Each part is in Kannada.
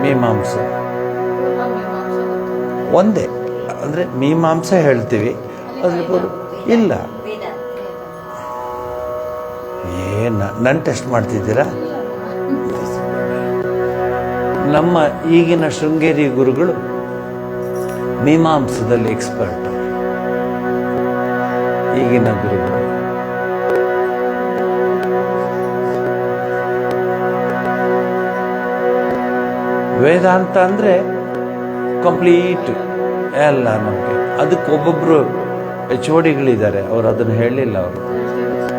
ಮೀಮಾಂಸ ಒಂದೇ, ಅಂದರೆ ಮೀಮಾಂಸ ಹೇಳ್ತೀವಿ, ಅದ್ರ ಇಲ್ಲ. ನನ್ನ ಟೆಸ್ಟ್ ಮಾಡ್ತಿದ್ದೀರಾ? ನಮ್ಮ ಈಗಿನ ಶೃಂಗೇರಿ ಗುರುಗಳು ಮೀಮಾಂಸದಲ್ಲಿ ಎಕ್ಸ್ಪರ್ಟ್. ಈಗಿನ ಗುರುಗಳು ವೇದಾಂತ ಅಂದರೆ ಕಂಪ್ಲೀಟ್ ಎಲ್ಲ ನಮಗೆ. ಅದಕ್ಕೆ ಒಬ್ಬೊಬ್ಬರು HODಗಳಿದ್ದಾರೆ, ಅವರು ಅದನ್ನು ಹೇಳಲಿಲ್ಲ. ಅವರು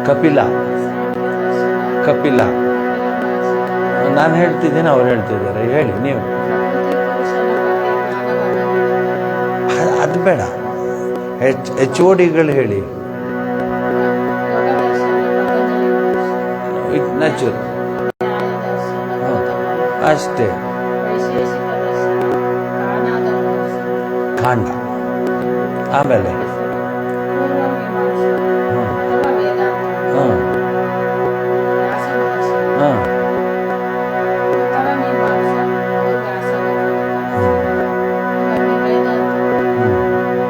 ಕಪಿಲ ನಾನು ಹೇಳ್ತಿದ್ದೀನಿ, ಅವ್ರು ಹೇಳ್ತಿದ್ದಾರೆ. ಹೇಳಿ ನೀವು. ಅದು ಬೇಡ, HODಗಳು ಹೇಳಿ. ನ್ಯಾಚುರಲ್ ಅಷ್ಟೇ. ಕಾಂಡ, ಆಮೇಲೆ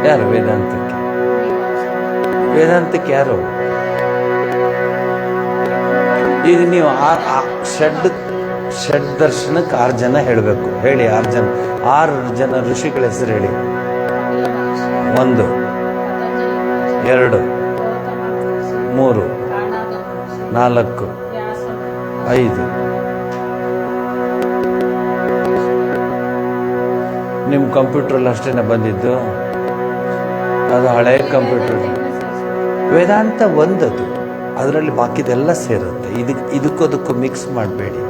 ಯಾರು ವೇದಾಂತಕ್ಕೆ ಯಾರು? ಈಗ ನೀವು ಷಡ್ ದರ್ಶನಕ್ಕೆ 6 ಜನ ಹೇಳಬೇಕು. ಹೇಳಿ, 6 ಜನ ಋಷಿಗಳ ಹೆಸರು ಹೇಳಿ. 1 2 3 4 5. ನಿಮ್ಮ ಕಂಪ್ಯೂಟ್ರಲ್ಲಿ ಅಷ್ಟೇನೆ ಬಂದಿದ್ದು? ಅದು ಹಳೆ ಕಂಪ್ಯೂಟರ್. ವೇದಾಂತ ಒಂದದು, ಅದರಲ್ಲಿ ಬಾಕಿದೆಲ್ಲ ಸೇರುತ್ತೆ. ಇದಕ್ಕೂ ಮಿಕ್ಸ್ ಮಾಡಬೇಡಿ.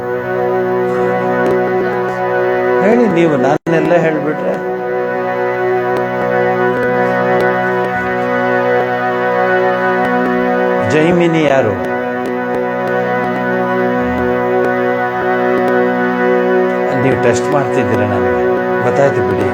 ಹೇಳಿ ನೀವು, ನಾನೆಲ್ಲ ಹೇಳಿಬಿಟ್ರೆ. ಜೈಮಿನಿ ಯಾರು? ನೀವು ಟೆಸ್ಟ್ ಮಾಡ್ತಿದ್ದೀರ, ನನಗೆ ಗೊತ್ತಾಯ್ತು ಬಿಡಿ.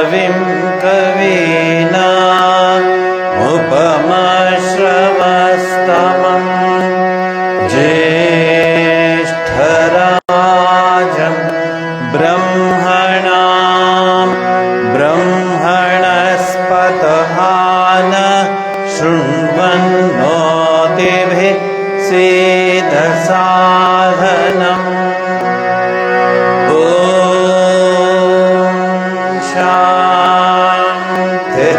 कविं कवीना उपमश्रवस्तमं ज्येष्ठराजं ब्रह्मणां ब्रह्मणस्पतः शृण्वन्नोतिभिः सेदसाधनम्। शांति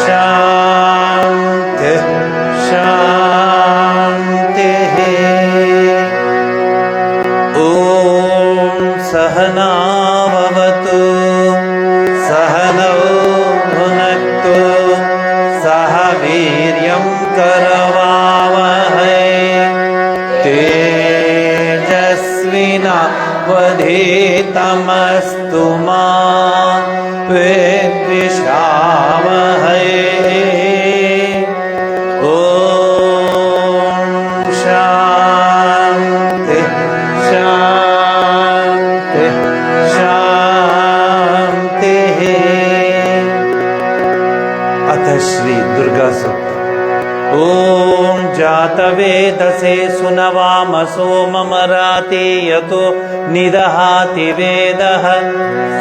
शांति शांति। ओम सहना भवतु सहनौ भुनक्तु सह वीर्यं करवावहै तेजस्विनावधीतमस्तु मा विद्विषावहै। ओम शांति शांति शांति। अथ श्री दुर्गा सूक्त। ओम जातवेदसे सुनवामसो ममराते यतो निदहाति वेदः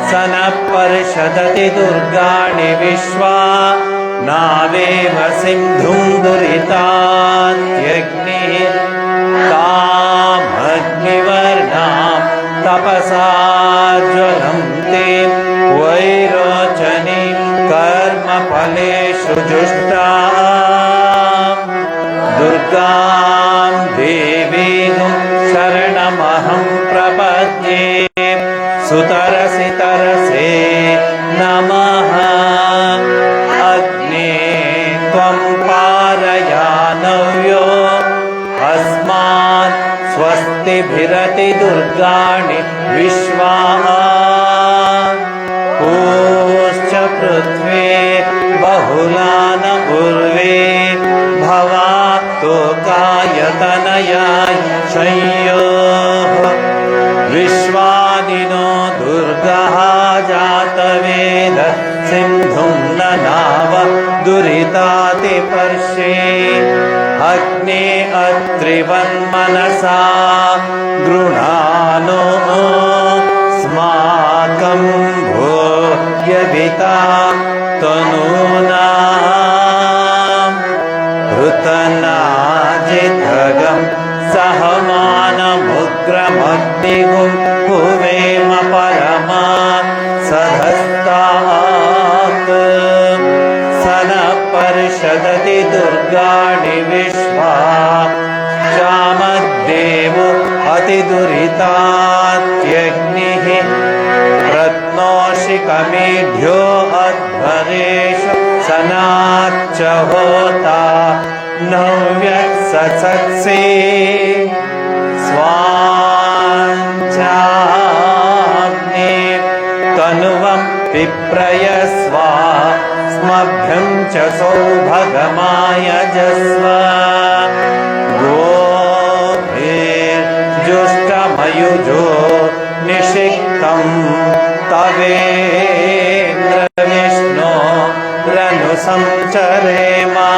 स नः परिषदति दुर्गाणि विश्वा नावेव सिन्धुं दुरितात्यग्निः तामग्निवर्णां तपसा ज्वलन्तीं वैरोचनीं कर्मफलेषु जुष्टाम् दुर्गां देवीं शरणमहं प्रपद्ये सुतरसि तरसे नमः। अग्ने त्वं पारयानव्यो अस्मान् स्वस्तिभिरति दुर्गाणि विश्वा पूश्च पृथ्वी बहुलान उर्वे भवा तोकायतनया संयोः विश्वादिनो दुर्गः जातवेद सिन्धुं ननाव दुरितातिपर्षे अग्ने अत्रिवन्मनसा गृणानो स्माकं भोग्यविता तनूनाम् ऋतनाजितगं सहमानमुग्रमग्निगुं भुवेम परमा सधस्तात् स नः परिषदति दुर्गाणि विश्वा चामद्देवो अतिदुरितात्यग्निः रत्नोषिकमेढ्यो अध्वरेषु सनाच्च होता नव्यत्सत्से स्वाञ्चाग्ने तनुवं विप्रयस्वा स्मभ्यं च सौभगमायजस्व गोभिर्जुष्टमयुजो निषिक्तं तवेन्द्रविष्णो रनुसंचरेमा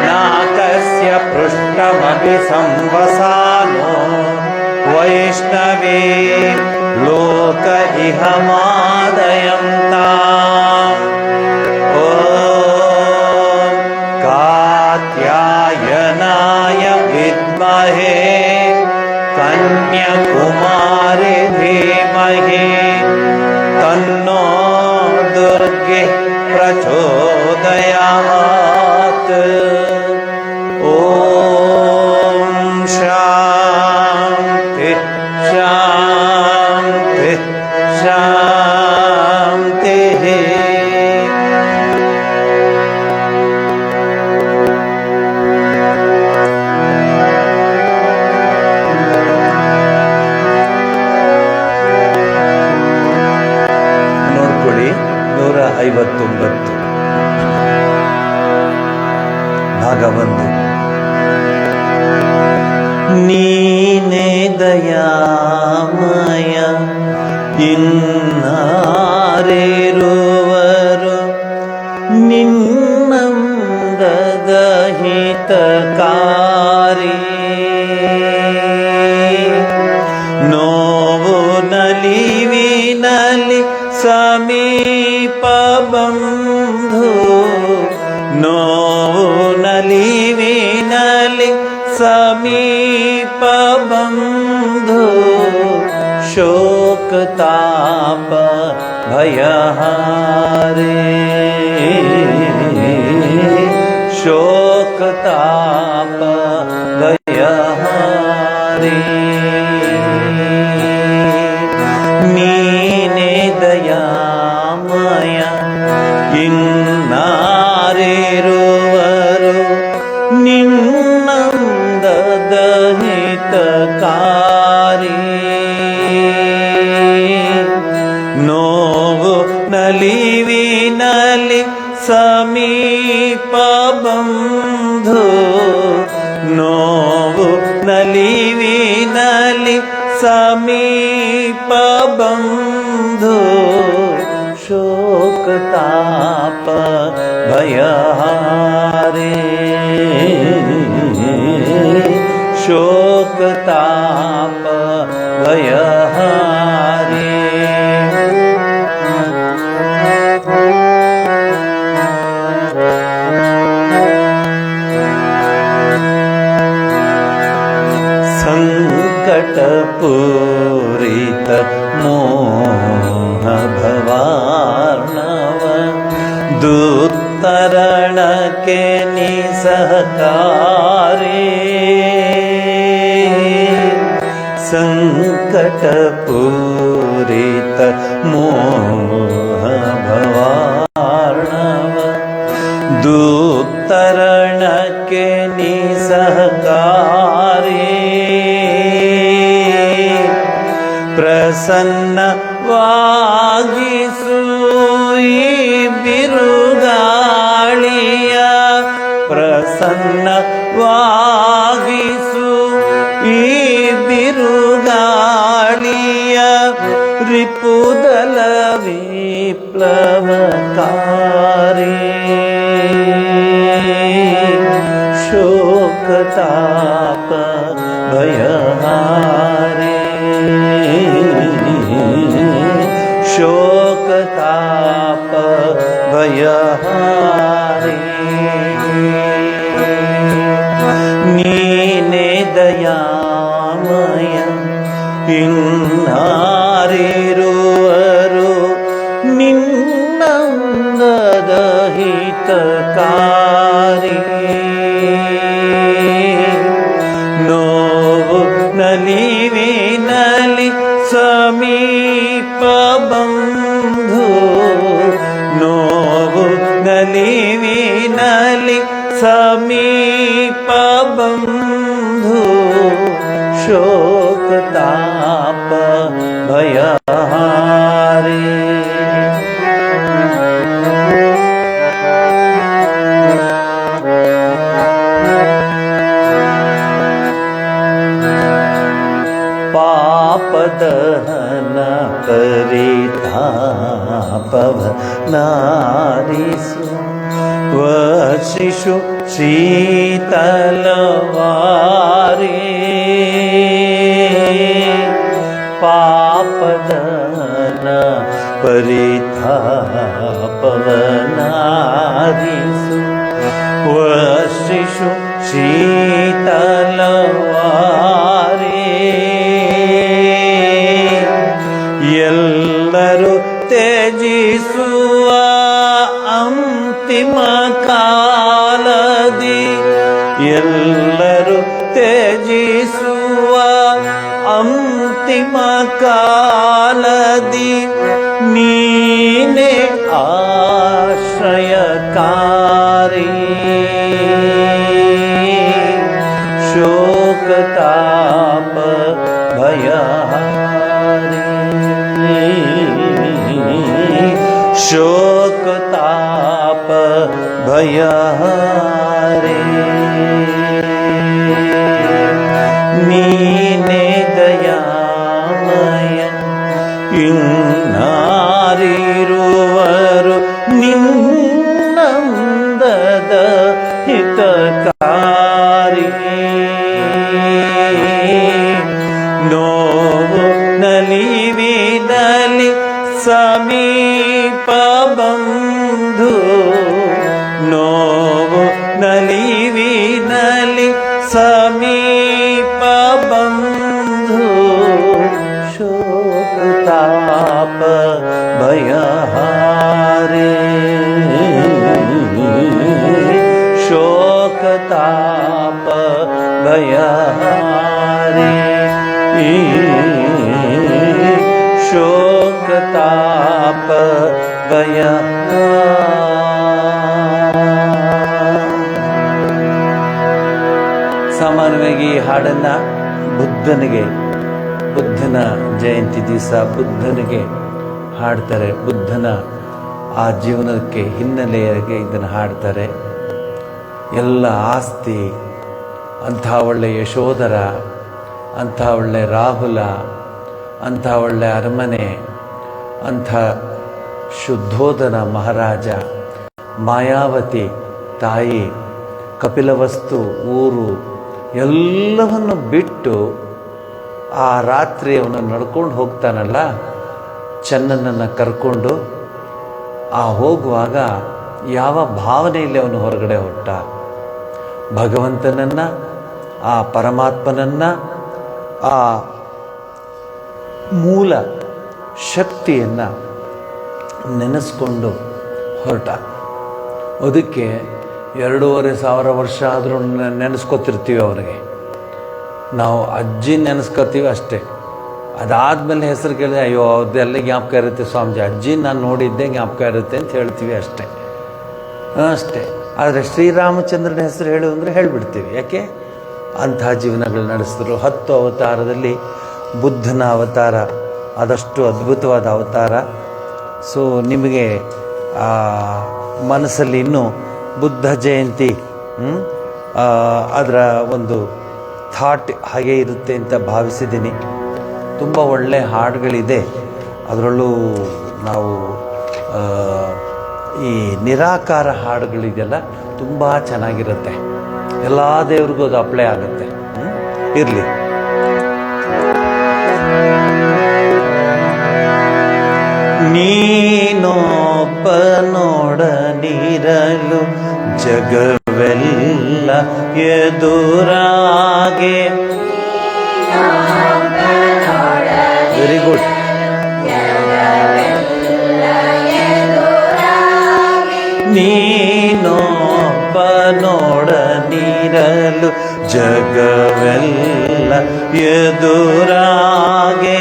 नाकस्य पृष्ठमपि संवसानो वैष्णवी लोक इह मादयन्ताम्। ॐ कात्यायनाय विद्महे कन्याकुमारी धीमहि तन्नो दुर्गे प्रचोदयात्। ॐ शान्ति शान्ति शान्तिः। ನೋಡ್ಕೊಳ್ಳಿ 159 ಭಾಗ 1. ನೀನೇ ದಯಾಮಯ ಇನ್ನಾರೇರು ನಿನ್ನಂದದ ಹಿತಕಾರಿ ನೋವು ನಲಿವಿನಲಿ ಸಮೀಪ ಬಂಧು ನೋವು ನಲಿವಿನಲಿ ಸಮೀಪ ಬಂಧು ಶೋಕ ತಾಪ ಭಯಹಾರೆ ಶೋಕ ತಾಪ ಭಯಹಾರೆ ನೀನೇ ದಯಾಮಯ ಇನ್ನಾರಿರುವರು ನಿನ್ನಂದದ ಹಿತಕಾರಿ ನೋವು ನಲಿವಿನಲಿ ಸಮೀಪ ಬಂಧು ನೋವು ನಲಿವಿನಲಿ ಸಮೀಪ ಬಂಧು ಶೋಕ ತಾಪ ಭಯಹಾರೆ ಶೋಕ ತಾಪ ಭಯಹಾರೆ ಸಂಕಟ ಪೂರಿತ ಮೋಹ ಭವಾರ್ಣವ ದುತ್ತರಣಕ್ಕೆ ನಿಸಹಕಾರಿ ಸಂಕಟ ಪೂರಿತ ಮೋಹ ಭವಾರ್ಣವ ದುತ್ತರಣಕ್ಕೆ ನಿಸಹಕಾರಿ ಪ್ರಸನ್ನವಾಗಿಸು ಈ ಬಿರುಗಾಳಿಯ ಪ್ರಸನ್ನವಾಗಿಸು ಈ ಬಿರುಗಾಳಿಯ ರಿಪುದಲ ವಿಪ್ಲವಕಾರಿ ಶೋಕ ತಾಪ ಭಯಹಾರೆ ಶೋಕ ತಾಪ ಭಯಹಾರೆ ನೀನೇ ದಯಾಮಯ ಇನ್ನಾರಿರುವರು ನಿನ್ನಂದದ ಹಿತಕಾರಿ ನೋವು ನಲಿವಿನಲಿ ಸಮೀಪ ಬಂಧು ನೋವು ನಲಿವಿನಲಿ ಸಮೀಪ ಬಂಧು ಶೋಕ ತಾಪ ಭಯಹಾರೆ ಪಾಪದಹನ ಪರಿತಾಪವ ನಾರಿಸು ವರ್ಷಿಷು ಶೀತಲವಾರಿ ಪಾಪದಹನ ಪರಿತಾಪವ ನಾರಿಸು ವರ್ಷಿಷು ಶೀತಲವಾರಿ ಎಲ್ಲರೂ ತ್ಯಜಿಸುವ ಅಂತಿಮ ಕಾಲದಿ ಎಲ್ಲರೂ ತ್ಯಜಿಸುವ ಅಂತಿಮ ಕಾಲದಿ ನೀನೇ ಆಶ್ರಯಕಾರಿ ಶೋಕ ತಾಪ ಭಯಹಾರಿ ಶೋಕ ತಾಪ ಭಯಹಾರಿ ನೀನೇ ದಯಾಮಯ ಇನ್ನಾರಿರುವರು ನಿನ್ನಂದದ ಬಂಧು ನೋವು ನಲಿವಿನಲಿ ಸಮೀಪ ಬಂಧು ಶೋಕ ತಾಪ ಭಯಹಾರೆ ಶೋಕ ತಾಪ ಭಯಹಾರೆ ಶೋಕ ತಾಪ ಭಯ ಸಾಮಾನ್ಯವಾಗಿ ಈ ಹಾಡನ್ನು ಬುದ್ಧನ ಜಯಂತಿ ದಿವಸ ಬುದ್ಧನಿಗೆ ಹಾಡ್ತಾರೆ. ಬುದ್ಧನ ಆ ಜೀವನಕ್ಕೆ ಹಿನ್ನೆಲೆಯಾಗಿ ಇದನ್ನು ಹಾಡ್ತಾರೆ. ಎಲ್ಲ ಆಸ್ತಿ, ಅಂಥ ಒಳ್ಳೆಯ ಯಶೋಧರ, ಅಂಥ ಒಳ್ಳೆಯ ರಾಹುಲ, ಅಂಥ ಒಳ್ಳೆಯ ಅರಮನೆ, ಅಂಥ ಶುದ್ಧೋಧನ ಮಹಾರಾಜ, ಮಾಯಾವತಿ ತಾಯಿ, ಕಪಿಲವಸ್ತು ಊರು ಎಲ್ಲವನ್ನು ಬಿಟ್ಟು ಆ ರಾತ್ರಿ ಅವನು ನಡ್ಕೊಂಡು ಹೋಗ್ತಾನಲ್ಲ, ಚೆನ್ನನನ್ನು ಕರ್ಕೊಂಡು. ಆ ಹೋಗುವಾಗ ಯಾವ ಭಾವನೆಯಲ್ಲಿ ಅವನು ಹೊರಗಡೆ ಹೊರಟ? ಭಗವಂತನನ್ನು, ಆ ಪರಮಾತ್ಮನನ್ನು, ಆ ಮೂಲ ಶಕ್ತಿಯನ್ನು ನೆನೆಸ್ಕೊಂಡು ಹೊರಟ. ಅದಕ್ಕೆ 2500 ವರ್ಷ ಆದರೂ ನೆನೆಸ್ಕೊತಿರ್ತೀವಿ ಅವರಿಗೆ. ನಾವು ಅಜ್ಜಿ ನೆನೆಸ್ಕೊತೀವಿ ಅಷ್ಟೇ. ಅದಾದಮೇಲೆ ಹೆಸರು ಕೇಳಿದ್ರೆ ಅಯ್ಯೋ ಅದೆಲ್ಲ ಜ್ಞಾಪಕ ಇರುತ್ತೆ ಸ್ವಾಮೀಜಿ, ಅಜ್ಜಿ ನಾನು ನೋಡಿದ್ದೆ ಜ್ಞಾಪಕ ಇರುತ್ತೆ ಅಂತ ಹೇಳ್ತೀವಿ ಅಷ್ಟೇ. ಆದರೆ ಶ್ರೀರಾಮಚಂದ್ರನ ಹೆಸರು ಹೇಳು ಅಂದರೆ ಹೇಳಿಬಿಡ್ತೀವಿ. ಯಾಕೆ? ಅಂಥ ಜೀವನಗಳು ನಡೆಸಿದ್ರು. 10 ಅವತಾರದಲ್ಲಿ ಬುದ್ಧನ ಅವತಾರ ಆದಷ್ಟು ಅದ್ಭುತವಾದ ಅವತಾರ. ಸೊ ನಿಮಗೆ ಮನಸ್ಸಲ್ಲಿ ಇನ್ನೂ ಬುದ್ಧ ಜಯಂತಿ ಅದರ ಒಂದು ಥಾಟ್ ಹಾಗೆ ಇರುತ್ತೆ ಅಂತ ಭಾವಿಸಿದ್ದೀನಿ. ತುಂಬ ಒಳ್ಳೆಯ ಹಾಡುಗಳಿದೆ. ಅದರಲ್ಲೂ ನಾವು ಈ ನಿರಾಕಾರ ಹಾಡುಗಳಿದೆಯಲ್ಲ ತುಂಬ ಚೆನ್ನಾಗಿರುತ್ತೆ. ಎಲ್ಲ ದೇವ್ರಿಗೂ ಅದು ಅಪ್ಲೈ ಆಗುತ್ತೆ. ಇರಲಿ. ನೀನೊಬ್ಬ ನೋಡನಿರಲು ಜಗವೆಲ್ಲ ಎದುರಾಗೆ. Very good. ನೀನೊಬ್ಬ ನೋಡನಿರಲು ಜಗವೆಲ್ಲ ಎದುರಾಗೆ.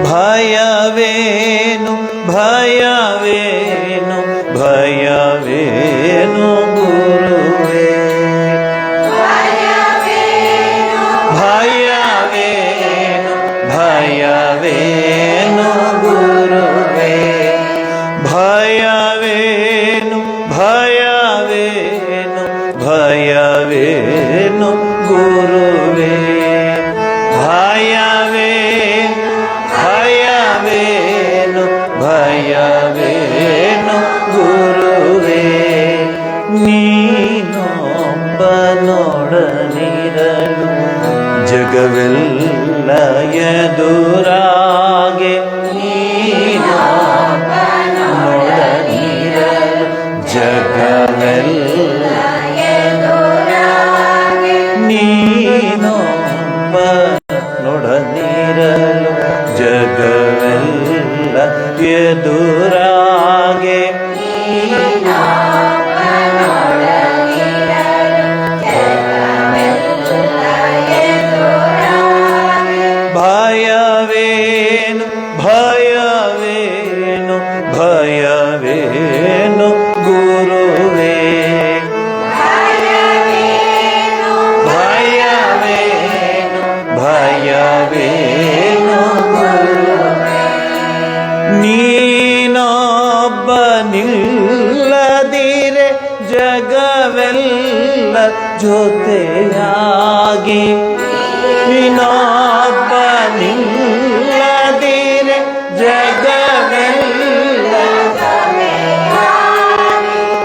ಭಯವೇನು ಭಯವೇನು ಭಯವೇನು ಗುರುವೇ. ಭಯವೇನು ಭಯವೇನು ಗುರುವೇ. ಭಯವೇನು ಭಯವೇನು ಭಯವೇನು ಗುರುವೇ. ಭಯವೇನು ಭಯವೇನು ಭಯವೇನು ಗುರುವೇ. ನೀನೊಬ್ಬ ನೋಡನಿರಲು ಜಗವೆಲ್ಲ ಎದುರಾಗೆ. ನೀನೊಬ್ಬ ನೋಡನಿರಲು ಜಗವೆಲ್ಲ ಎದುರಾಗೆ. ನೀನೊಬ್ಬ ನೋಡನಿರಲು ಜಗವೆಲ್ಲ ಎದುರಾಗೆ. ಭಯವೇನು ಭಯವೇನು ಭಯವೇನು ಗುರುವೇ. ಭಯವೇನು ಭಯವೇನು ಗುರುವೇ. ನೀನೊಬ್ಬ ನಿಲ್ಲದಿರೆ ಜಗವೆಲ್ಲ ಜೊತೆಯಾಗಿ. ನೀನೊಬ್ಬ ನಿಲ್ಲದಿರೆ ಜಗವೆಲ್ಲ.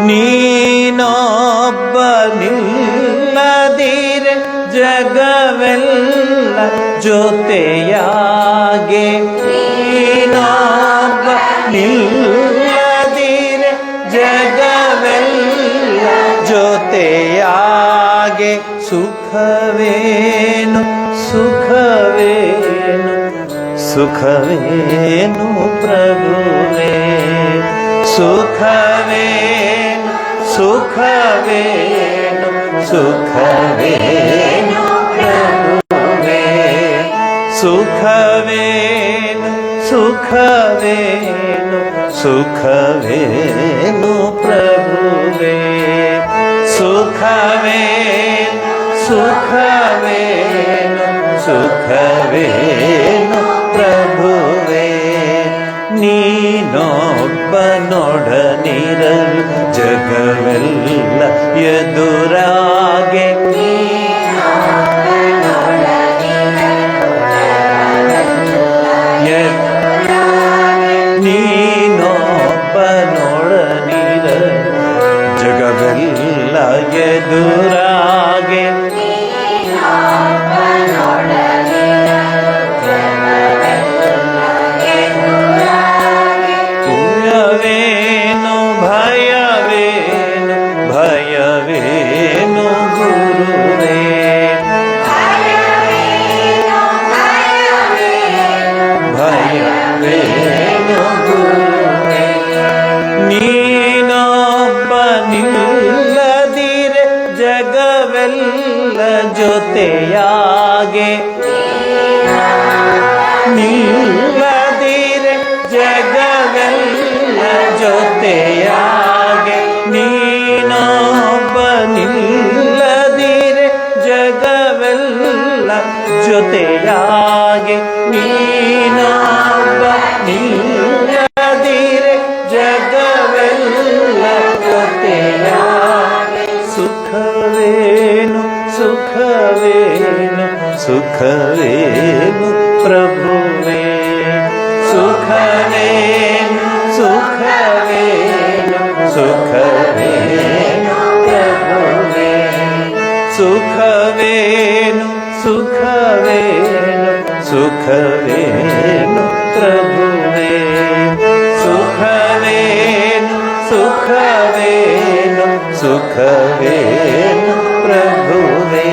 ನೀನೊಬ್ಬ ನಿಲ್ಲದಿರೆ ಜಗ ಜಗವೆಲ್ಲ ಜೊತೆಯಾಗೆ ನೀನೊಬ್ಬ ನಿಲ್ಲದಿರೆ ಜಗವೆಲ್ಲ ಜೊತೆಯಾಗೆ ಸುಖವೇನು ಸುಖವೇನು ಸುಖವೇನು ಪ್ರಭುವೇ ಸುಖವೇನು ಸುಖವೇನು ಸುಖವೇನು ಪ್ರಭುವೇ ಸುಖವೇನು ಸುಖವೇನು ಸುಖವೇನು ಪ್ರಭುವೇ ಸುಖವೇನು ಸುಖವೇನು ಸುಖವೇನು ಪ್ರಭುವೇ ನೀನೊಬ್ಬನೊಡನಿರಲು ಜಗವೆಲ್ಲ ಎದುರಾಗೆ ನೀನೊಬ್ಬನೊಡನಿರಲು ಜಗವೆಲ್ಲ ಎದುರಾಗೆ ಭಯವೇನು ಭಯವೇನು ಭಯವೇನು ಗುರುವೇ ಭಯವೇನು ಗುರುವೇ ನೀನೊಬ್ಬ ನಿಲ್ಲದಿರೆ ಜಗವೆಲ್ಲ ಜೊತೆಯಾಗೆ ನಿಲ್ಲದಿರೆ ಜಗವೆಲ್ಲ ಜೊತೆಯಾಗೆ ನೀನೊಬ್ಬ ನಿಲ್ಲದಿರೆ ಜಗವೆಲ್ಲ ಜೊತೆಯಾಗೆ ನೀನೊಬ್ಬ ನಿಲ್ಲದಿರೆ ಜಗವೆಲ್ಲ ಜೊತೆಯಾಗೆ ಸುಖವೇನು ಸುಖವೇನು ಸುಖವೇನು ಪ್ರಭುವೇ ಸುಖವೇನು ಸುಖವೇನು ಸುಖವೇನು ಪ್ರಭುವೇ ಸುಖವೇನು ಸುಖವೇನು ಸುಖವೇನು ಪ್ರಭುವೇ ಸುಖವೇನು ಸುಖವೇನು ಸುಖವೇನು ಪ್ರಭುವೇ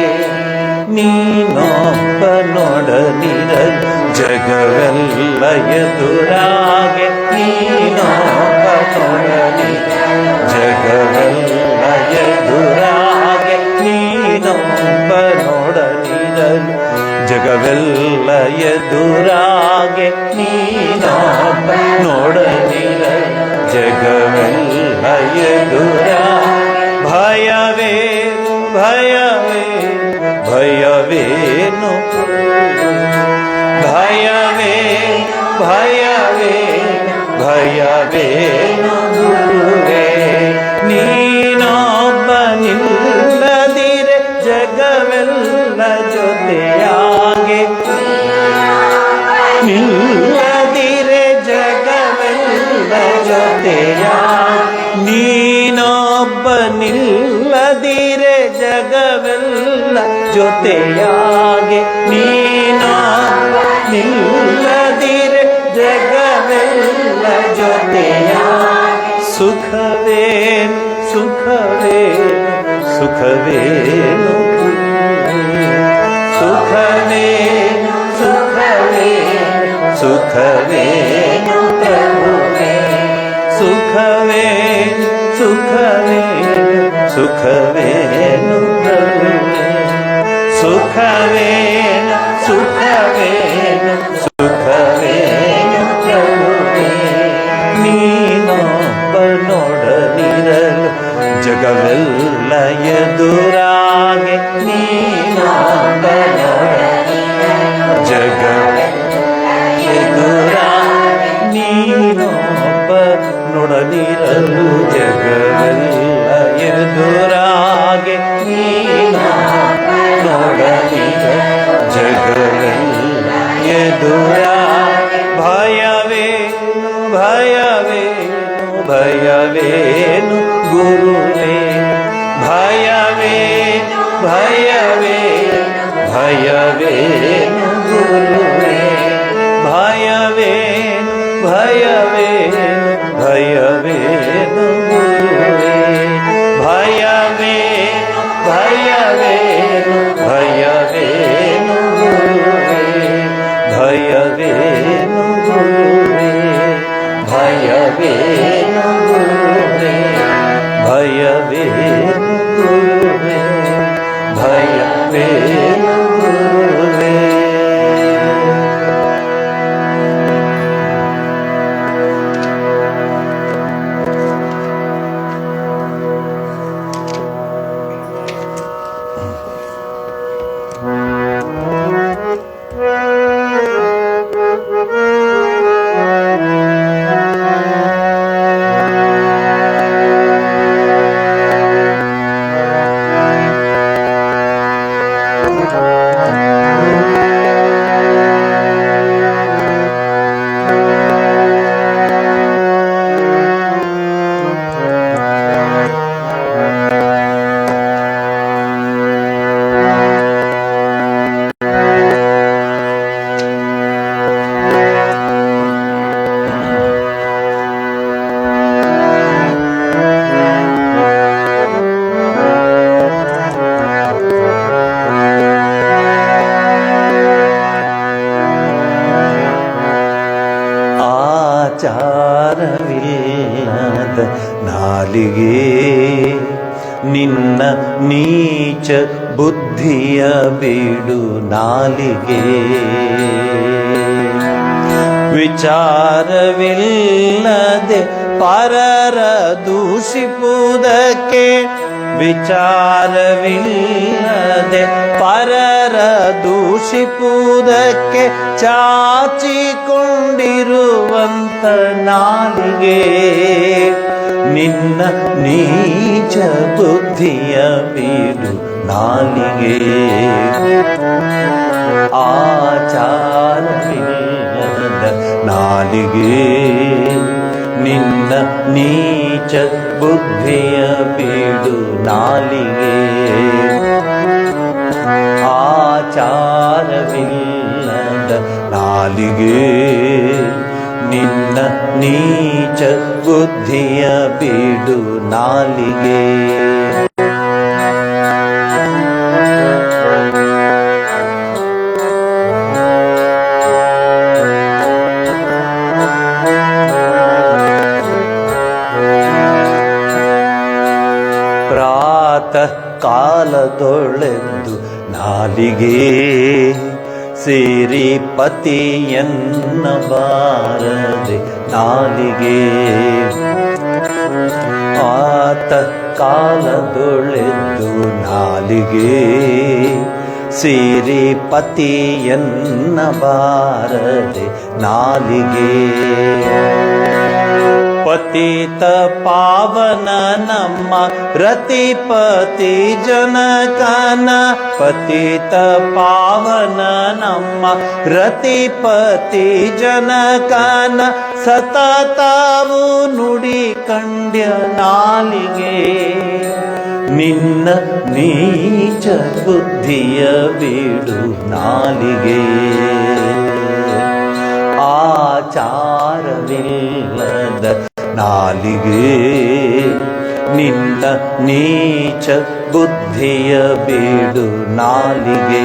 ನೀನೊಬ್ಬನೊಡನಿರಲು ಜಗವೆಲ್ಲ ಎದುರಾಗೆ ನೀನೊಬ್ಬನೊಡನಿರಲು ಜಗವೆಲ್ಲ ಎದುರಾಗೆ ನೀನೊಬ್ಬನೊಡನಿರಲು ಜಗವೆಲ್ಲ ಎದುರಾಗೆ ನೀನೊಬ್ಬನೊಡನಿರಲು ಜಗವೆಲ್ಲ ಎದುರಾಗೆ ಭಯವೇನು ಭಯವೇನು ಭಯವೇನು ಭಯವೇನು ಭಯವೇನು ಭಯವೇನು ಗುರುವೇ ನೀನೊಬ್ಬ ನಿಲ್ಲದಿರೆ ಜಗವೆಲ್ಲ ಜೊತೆಯಾಗೆ ನಿಲ್ಲದಿರೆ ಜಗವೆಲ್ಲ ಜೊತೆಯಾಗೆ ನೀನೊಬ್ಬ ನಿಲ್ಲದಿರೆ ಜಗವೆಲ್ಲ ಜೊತೆಯಾಗೆ ನೀನೊಬ್ಬ ನಿಲ್ಲದಿರೆ ಜಗವೆಲ್ಲ ಜೊತೆಯಾಗೆ ಸುಖವೇನು ಸುಖವೇನು ಸುಖವೇನು ಸುಖವೇನು ಸುಖವೇನು ಸುಖವೇನು ಪ್ರಭುವೇ ಸುಖವೇನು ಸುಖವೇನು ಸುಖವೇನು ಪ್ರಭುವೇ ಸುಖವೇನು ಸುಖವೇನು ಸುಖವೇನು ಪ್ರಭುವೇ ನೀನೊಬ್ಬನೊಡನಿರಲು ಜಗವೆಲ್ಲ ಎದುರಾಗೆ ನೀನೊಬ್ಬನೊಡನಿರಲು ಜಗವೆಲ್ಲ ಎದುರಾಗೆ ನೀನೊಬ್ಬನೊಡನಿರಲು ಜಗವೆಲ್ಲ ಎದುರಾಗೆ ನೀನೊಬ್ಬನೊಡನಿರಲು ಭಯವೇನು ಗುರುವೇ ಭಯವೇನು ಭಯವೇನು ಭಯವೇನು ಗುರುವೇ ಭಯವೇನು ಭಯವೇನು ಭಯವೇನು ಗುರುವೇ ಭಯವೇನು ಗುರುವೇ ಭಯವೇನು ಗುರುವೇ ಭಯವೇನು ಗುರುವೇ ಭಯವೇನು ಗುರುವೇ. ಆಚಾರವಿಲ್ಲದ ನಾಲಿಗೆ ನಿನ್ನ ನೀಚ ಬುದ್ಧಿಯ ಬಿಡು ನಾಲಿಗೆ ವಿಚಾರವಿಲ್ಲದೆ ಪರರ ದೂಷಿಪುವುದಕ್ಕೆ ವಿಚಾರವಿಲ್ಲದೆ ಪರರ ದೂಷಿಪುವುದಕ್ಕೆ ಚಾಚಿಕೊಂಡಿರುವಂತ ನಾಲಿಗೆ ನಿನ್ನ ನೀಚ ಬುದ್ಧಿಯ ಬಿಡು ನಾಲಿಗೆ ಆಚಾರವಿಲ್ಲದ ನಾಲಿಗೆ ನಿನ್ನ ನೀಚ ಬುದ್ಧಿಯ ಬಿಡು ನಾಲಿಗೆ ಆಚಾರವಿಲ್ಲದ ನಾಲಿಗೆ ನಿನ್ನ ನೀಚ ಬುದ್ಧಿಯ ಬಿಡು ನಾಲಿಗೆ ಪ್ರಾತಃ ಕಾಲದೊಳೆದ್ದು ನಾಲಿಗೆ ಸೇರಿ ಪತಿಯನ್ನ ಬಾರದೆ ನಾಲಿಗೆ ಆತ ಕಾಲದೊಳೆದ್ದು ನಾಲಿಗೆ ಸೇರಿ ಪತಿಯನ್ನ ಬಾರದೆ ನಾಲಿಗೆ ಪತಿತ ಪಾವನ ನಮ್ಮ ರತಿಪತಿ ಜನಕನ ಪತಿತ ಪಾವನ ನಮ್ಮ ರತಿಪತಿ ಜನಕನ ಸತತವು ನುಡಿ ಕಂಡ್ಯ ನಾಲಿಗೆ ನಿನ್ನ ನೀಚ ಬುದ್ಧಿಯ ಬಿಡು ನಾಲಿಗೆ ಆಚಾರವಿಲ್ಲದ ನಾಲಿಗೆ ನಿನ್ನ ನೀಚ ಬುದ್ಧಿಯ ಬಿಡು ನಾಲಿಗೆ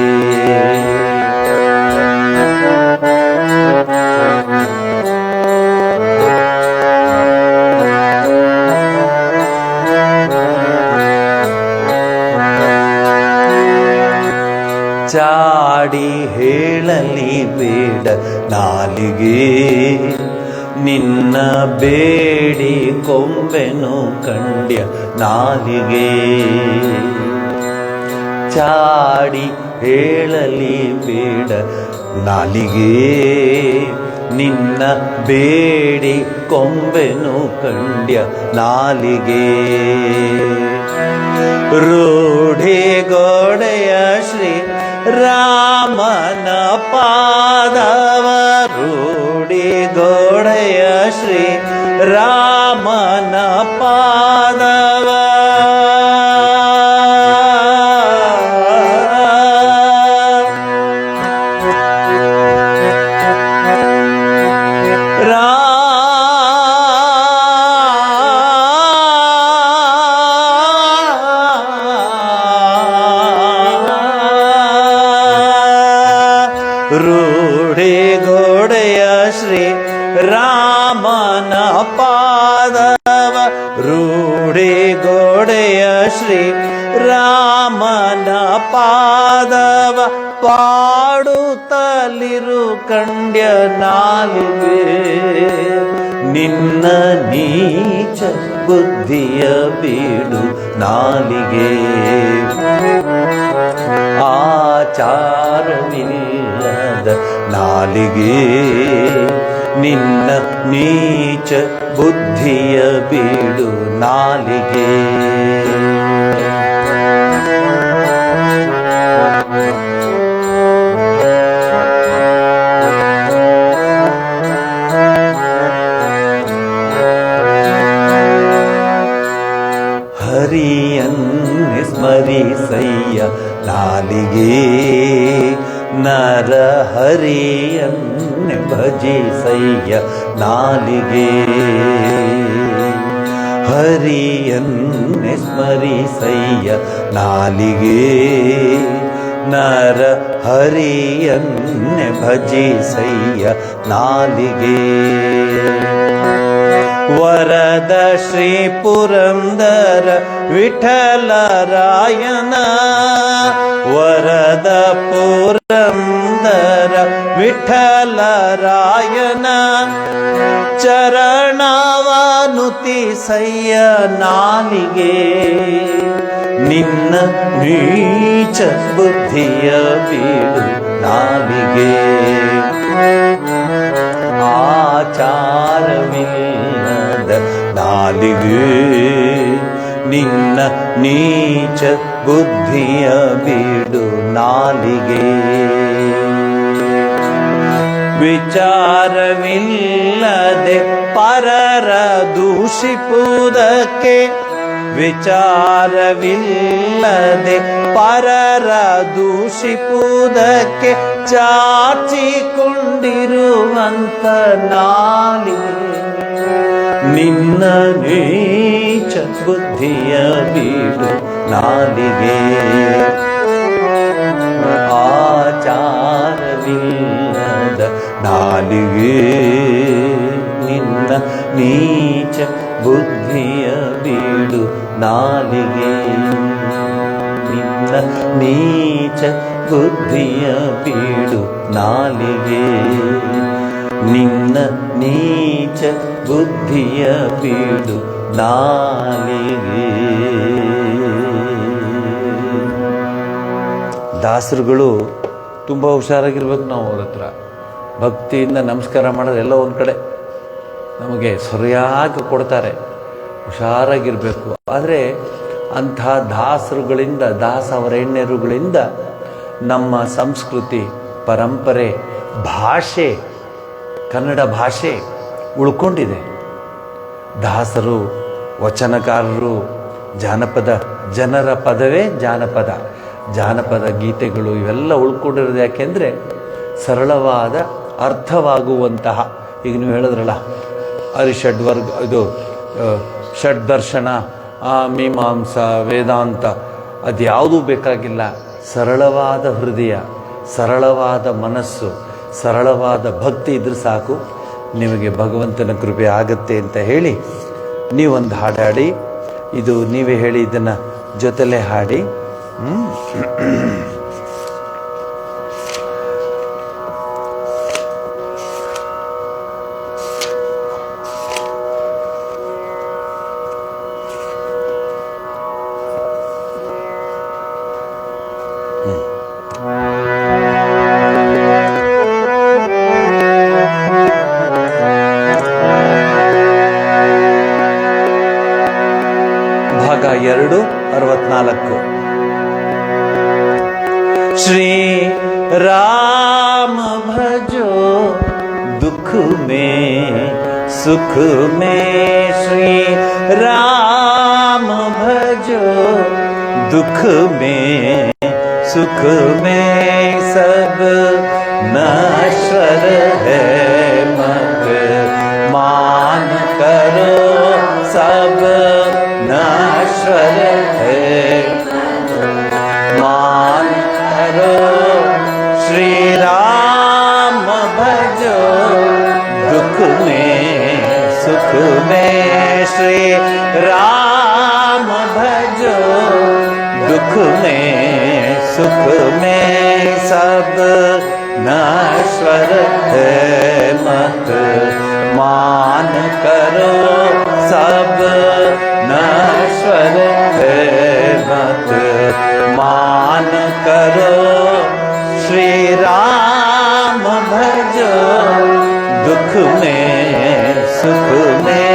ಚಾಡಿ ಹೇಳಲಿ ಬೇಡ ನಾಲಿಗೆ ನಿನ್ನ ಬೇಡಿ ಕೊಂಬೆನು ಕಂಡ್ಯ ನಾಲಿಗೆ ಚಾಡಿ ಹೇಳಲಿ ಬೇಡ ನಾಲಿಗೆ ನಿನ್ನ ಬೇಡಿ ಕೊಂಬೆನು ಕಂಡ್ಯ ನಾಲಿಗೆ ರೂಢಿಗೋಡೆಯ ಶ್ರೀ ರಾಮನ ಪಾದವ ರೂಢಿಗೋಡೆಯ ಶ್ರೀ ರಾಮನ ಪಾದವ ರಾಮನ ಪಾದವ ರೂಢಿ ಗೋಡೆಯ ಶ್ರೀ ರಾಮನ ಪಾದವ ಪಾಡುತ್ತಲಿರು ಕಂಡ್ಯ ನಾಲಿಗೆ ನಿನ್ನ ನೀಚ ಬುದ್ಧಿಯ ಬೀಡು ನಾಲಿಗೆ ಆಚಾರವಿಲ್ಲದ ನಾಲಿಗೆ ನಿನ್ನ ನೀಚ ಬುದ್ಧಿಯ ಬೀಡು ನಾಲಿಗೆ ಹರಿಯನ್ನೆ ಸ್ಮರಿಸಯ್ಯ ನಾಲಿಗೆ ನರ ಹರಿಯನ್ನೆ ಭಜಿಸಯ್ಯ ನಾಲಿಗೆ ಹರಿಯನ್ನೆ ಸ್ಮರಿಸಯ್ಯ ನಾಲಿಗೆ ನರ ಹರಿಯನ್ನೆ ಭಜಿಸಯ್ಯ ನಾಲಿಗೆ ವರದ ಶ್ರೀ ಪುರಂದರ ವಿಠಲರಾಯನ ವರದ ಪುರಂದರ ವಿಠಲರಾಯನ ಚರಣವನುತಿಸಯ್ಯ ನಾಲಿಗೆ ನಿನ್ನ ನೀಚ ಬುದ್ಧಿಯ ಬೀಡು ನಾಲಿಗೆ ಆಚಾರವಿಲ್ಲದ ನಾಲಿಗೆ ನಿನ್ನ ನೀಚ ಬುದ್ಧಿಯ ಬೀಡು ನಾಲಿಗೆ ವಿಚಾರವಿಲ್ಲದೆ ಪರರ ದೂಷಿಪುವುದಕ್ಕೆ ವಿಚಾರವಿಲ್ಲದೆ ಪರರ ದೂಷಿಪುವುದಕ್ಕೆ ಚಾಚಿಕೊಂಡಿರುವಂತ ನಾಲಿಗೆ ನಿನ್ನ ನೀಚ ಬುದ್ಧಿಯ ಬೀಡು ನಾಲಿಗೆ ಆಚಾರವಿಲ್ಲದ ನಾಲಿಗೆ ನಿನ್ನ ನೀಚ ಬುದ್ಧಿಯ ಬೀಡು ನಾಲಿಗೆ ನಿನ್ನ ನೀಚ ಬುದ್ಧಿಯ ಬೀಡು ನಾಲಿಗೆ ನಿನ್ನ ನೀಚ ಬುದ್ಧಿಯ ಬೀಡು ನಾಲಿಗೆ. ದಾಸರುಗಳು ತುಂಬ ಹುಷಾರಾಗಿರ್ಬೇಕು. ನಾವು ಅವ್ರ ಹತ್ರ ಭಕ್ತಿಯಿಂದ ನಮಸ್ಕಾರ ಮಾಡೋದು ಎಲ್ಲ ಒಂದು ಕಡೆ ನಮಗೆ ಸರಿಯಾಗಿ ಕೊಡ್ತಾರೆ, ಹುಷಾರಾಗಿರಬೇಕು. ಆದರೆ ಅಂಥ ದಾಸರುಗಳಿಂದ ದಾಸವರೇಣ್ಯರುಗಳಿಂದ ನಮ್ಮ ಸಂಸ್ಕೃತಿ ಪರಂಪರೆ ಭಾಷೆ ಕನ್ನಡ ಭಾಷೆ ಉಳ್ಕೊಂಡಿದೆ. ದಾಸರು ವಚನಕಾರರು ಜಾನಪದ ಜನರ ಪದವೇ ಜಾನಪದ, ಜಾನಪದ ಗೀತೆಗಳು ಇವೆಲ್ಲ ಉಳ್ಕೊಂಡಿರೋದು ಯಾಕೆಂದರೆ ಸರಳವಾದ ಅರ್ಥವಾಗುವಂತಹ, ಈಗ ನೀವು ಹೇಳಿದ್ರಲ್ಲ ಹರಿಷಡ್ವರ್ಗ ಇದು ಷಡ್ದರ್ಶನ ಮೀಮಾಂಸಾ ವೇದಾಂತ ಅದ್ಯಾವುದೂ ಬೇಕಾಗಿಲ್ಲ. ಸರಳವಾದ ಹೃದಯ, ಸರಳವಾದ ಮನಸ್ಸು, ಸರಳವಾದ ಭಕ್ತಿ ಇದ್ರೆ ಸಾಕು, ನಿಮಗೆ ಭಗವಂತನ ಕೃಪೆ ಆಗತ್ತೆ ಅಂತ ಹೇಳಿ ನೀವೊಂದು ಹಾಡಾಡಿ, ಇದು ನೀವೇ ಹೇಳಿ ಇದನ್ನು ಜೊತೆಲೇ ಹಾಡಿ. ಭಾಗ 2 64. श्री राम भजो दुख में सुख में, श्री राम भजो दुख में सुख में, सब नश्वर है मत मान करो, सब नश्वर है मान करो, श्री राम भजो दुख में श्री राम भजो, दुख में सुख में सब नश्वर है मत मान करो, सब नश्वर है मत मान करो। श्री राम भजो, दुख में सुख में।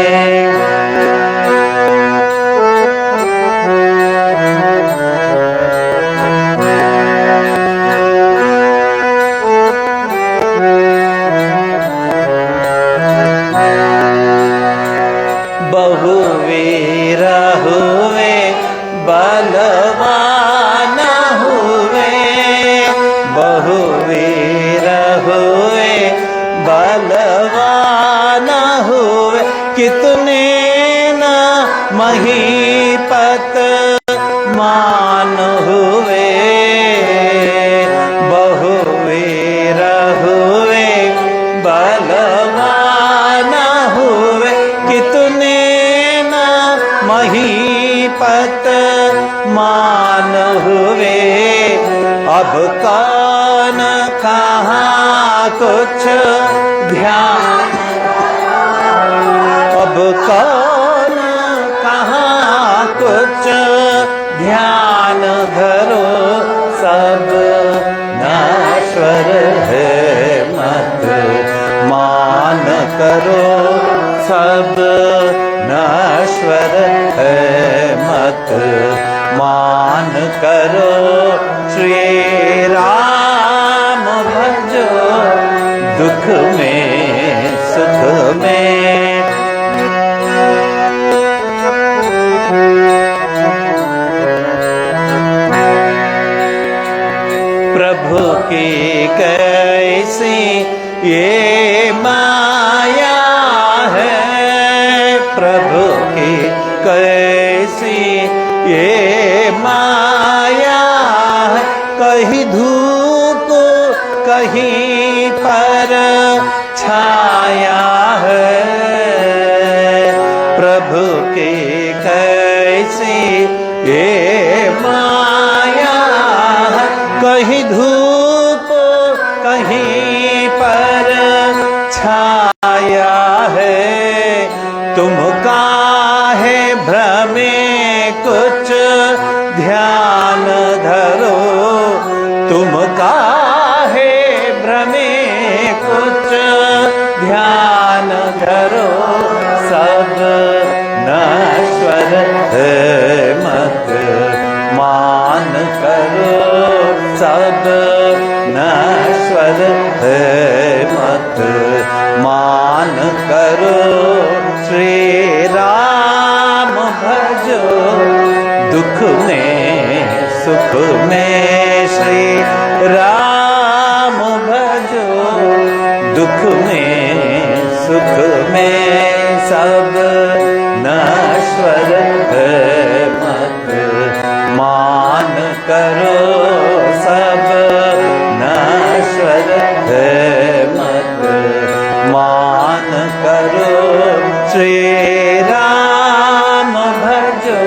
बहुवीर हुए बलवान हुए, बहुवीर हुए बलवान हुए, कितने न महीपत मान हुए। बहुवीर हुए बलवान हुए, कितने न महीपत मान हुए। अब कौन कहाँ कुछ ध्यान, अब कौन कहाँ कुछ ध्यान धरो, सब नश्वर है मत मान करो, सब नश्वर है मत मान करो। श्री राम भजो, दुख में सुख में। प्रभु की कैसी ये माया है, प्रभु की कैसी ये माया है। कहीं धूप कहीं पर छाया है, प्रभु की कैसी ये माया है। कहीं धूप कहीं पर छाया है, तुम काहे भ्रमे कुछ ध्यान धरो, तुम काहे भ्रमे कुछ ध्यान धरो। सब नश्वर है मत मान करो, सब नश्वर है मत मान करो। श्री राम भजो, दुख में सुख में। श्री राम भजो, दुख में सुख में। सब नश्वर है मत मान करो, सब नश्वर है मत मान करो। श्री राम भजो,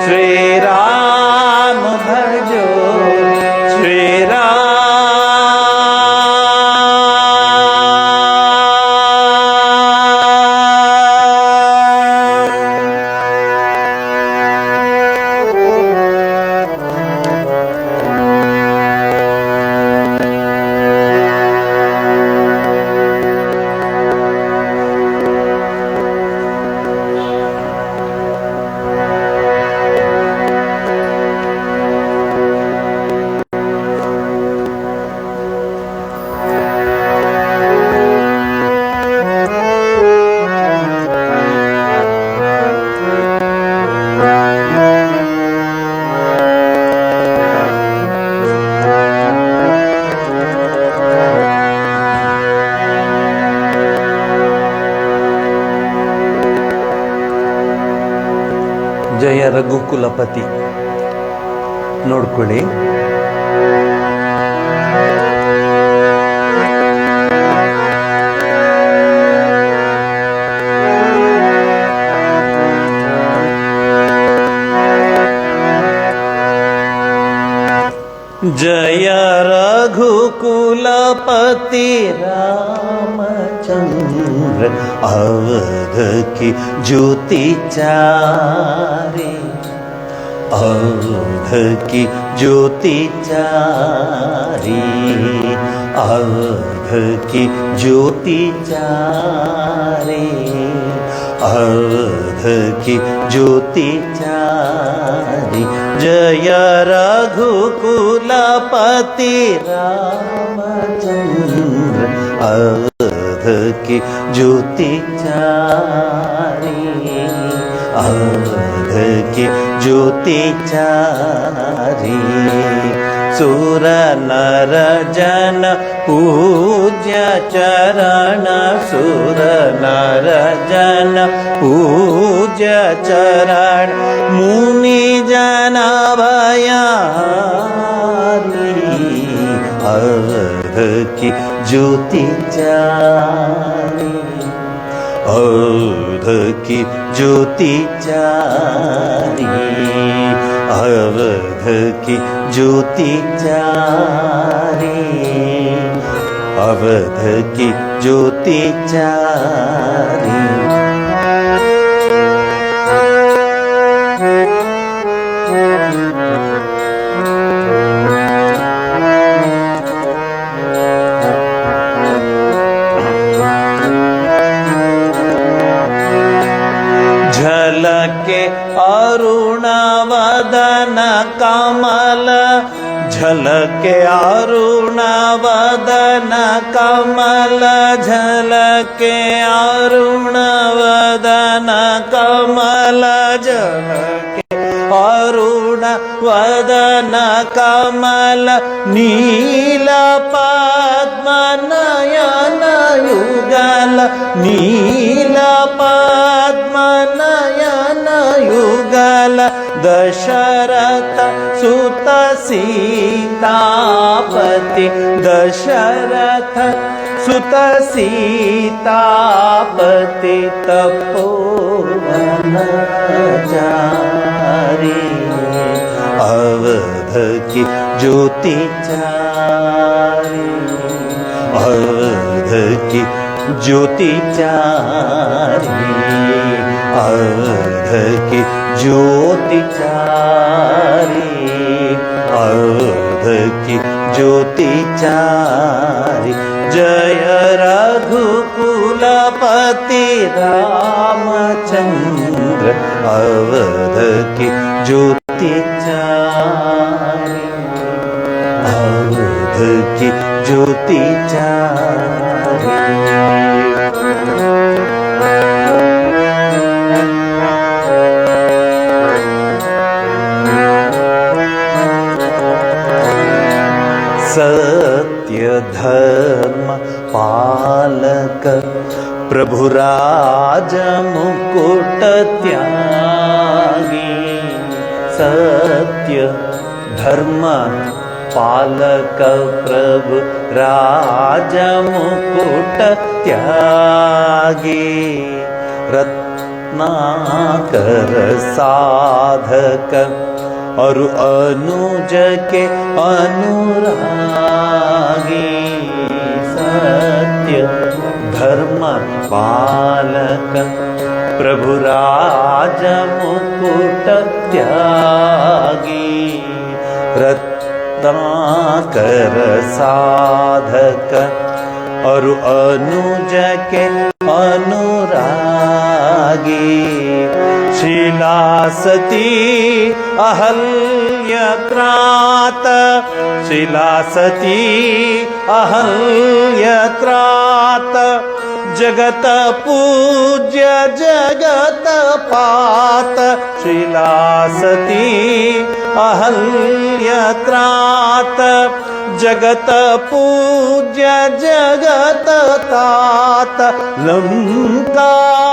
श्री राम भजो, श्री राम। ಜಯ ರಘುಕುಲಪತಿ ನೋಡ್ಕೊಳ್ಳಿ. जय रघुकुलपति रामचंद्र अवध की ज्योति चारे, अवध की ज्योति चारी, अवध की ज्योति चारे, अवध की ज्योति चारी। जय रघुकुलपति रामचंद्र अवध की ज्योति चारी, अवध की ज्योति चारी। सुर नर जन पूज्य चरण, सुर नर जन पूज्य चरण, मुनि जन भयारी, अवध की ज्योति चारी, अवध की ज्योति चारी, अवध की ज्योति चारी, अवध की ज्योति चारी। झलके अरुण वदन कमल, झलके अरुण वदन कमल, झलके अरुण वदन कमल, झलके अरुण वदन कमल, नील पद्म नयन युगल, नील पद्म नयन युगल, दशरथ सुत सीतापति, दशरथ सुत सीतापति, तपोवन चारी, अवध की ज्योति चारी, अवध की ज्योति चारी, अवध की ज्योति चारी, अवध की ज्योति चारी। जय रघुकुलपति रामचंद्र अवध की ज्योति चारी, अवध की ज्योति चारी। सत्य धर्म पालक प्रभुराज मुकुट त्यागी, सत्य धर्म पालक प्रभु राज मुकुट त्यागी, रत्नाकर साधक और अनुज के अनुरागी, सत्य धर्म पालक प्रभु राज मुकुट त्यागी, रत्नाकर साधक और अनुज के अनुरागी, शीला सती अहल्य त्रात, शीला सती अहल्य त्रात, जगत पूज्य जगत पात, शीला सती अहल्य त्रात, जगत पूज्य जगत तात, लंकापति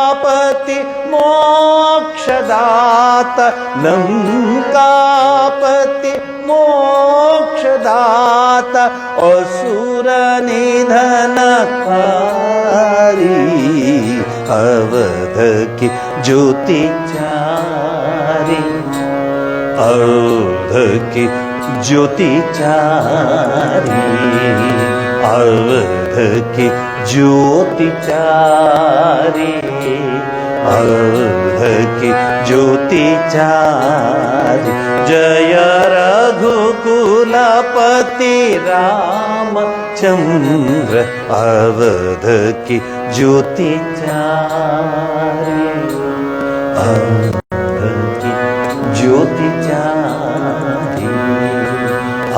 मोक्षदात, लंकापति मोक्षदात, असुर निधनकारी, अवध की ज्योति चारी, अवध की ज्योति चारी, अवध की ज्योति चारी, अवध की ज्योति चारी। जय रघुकुलपति रामचंद्र, अवध की ज्योति चारी, अवध की ज्योति चारी,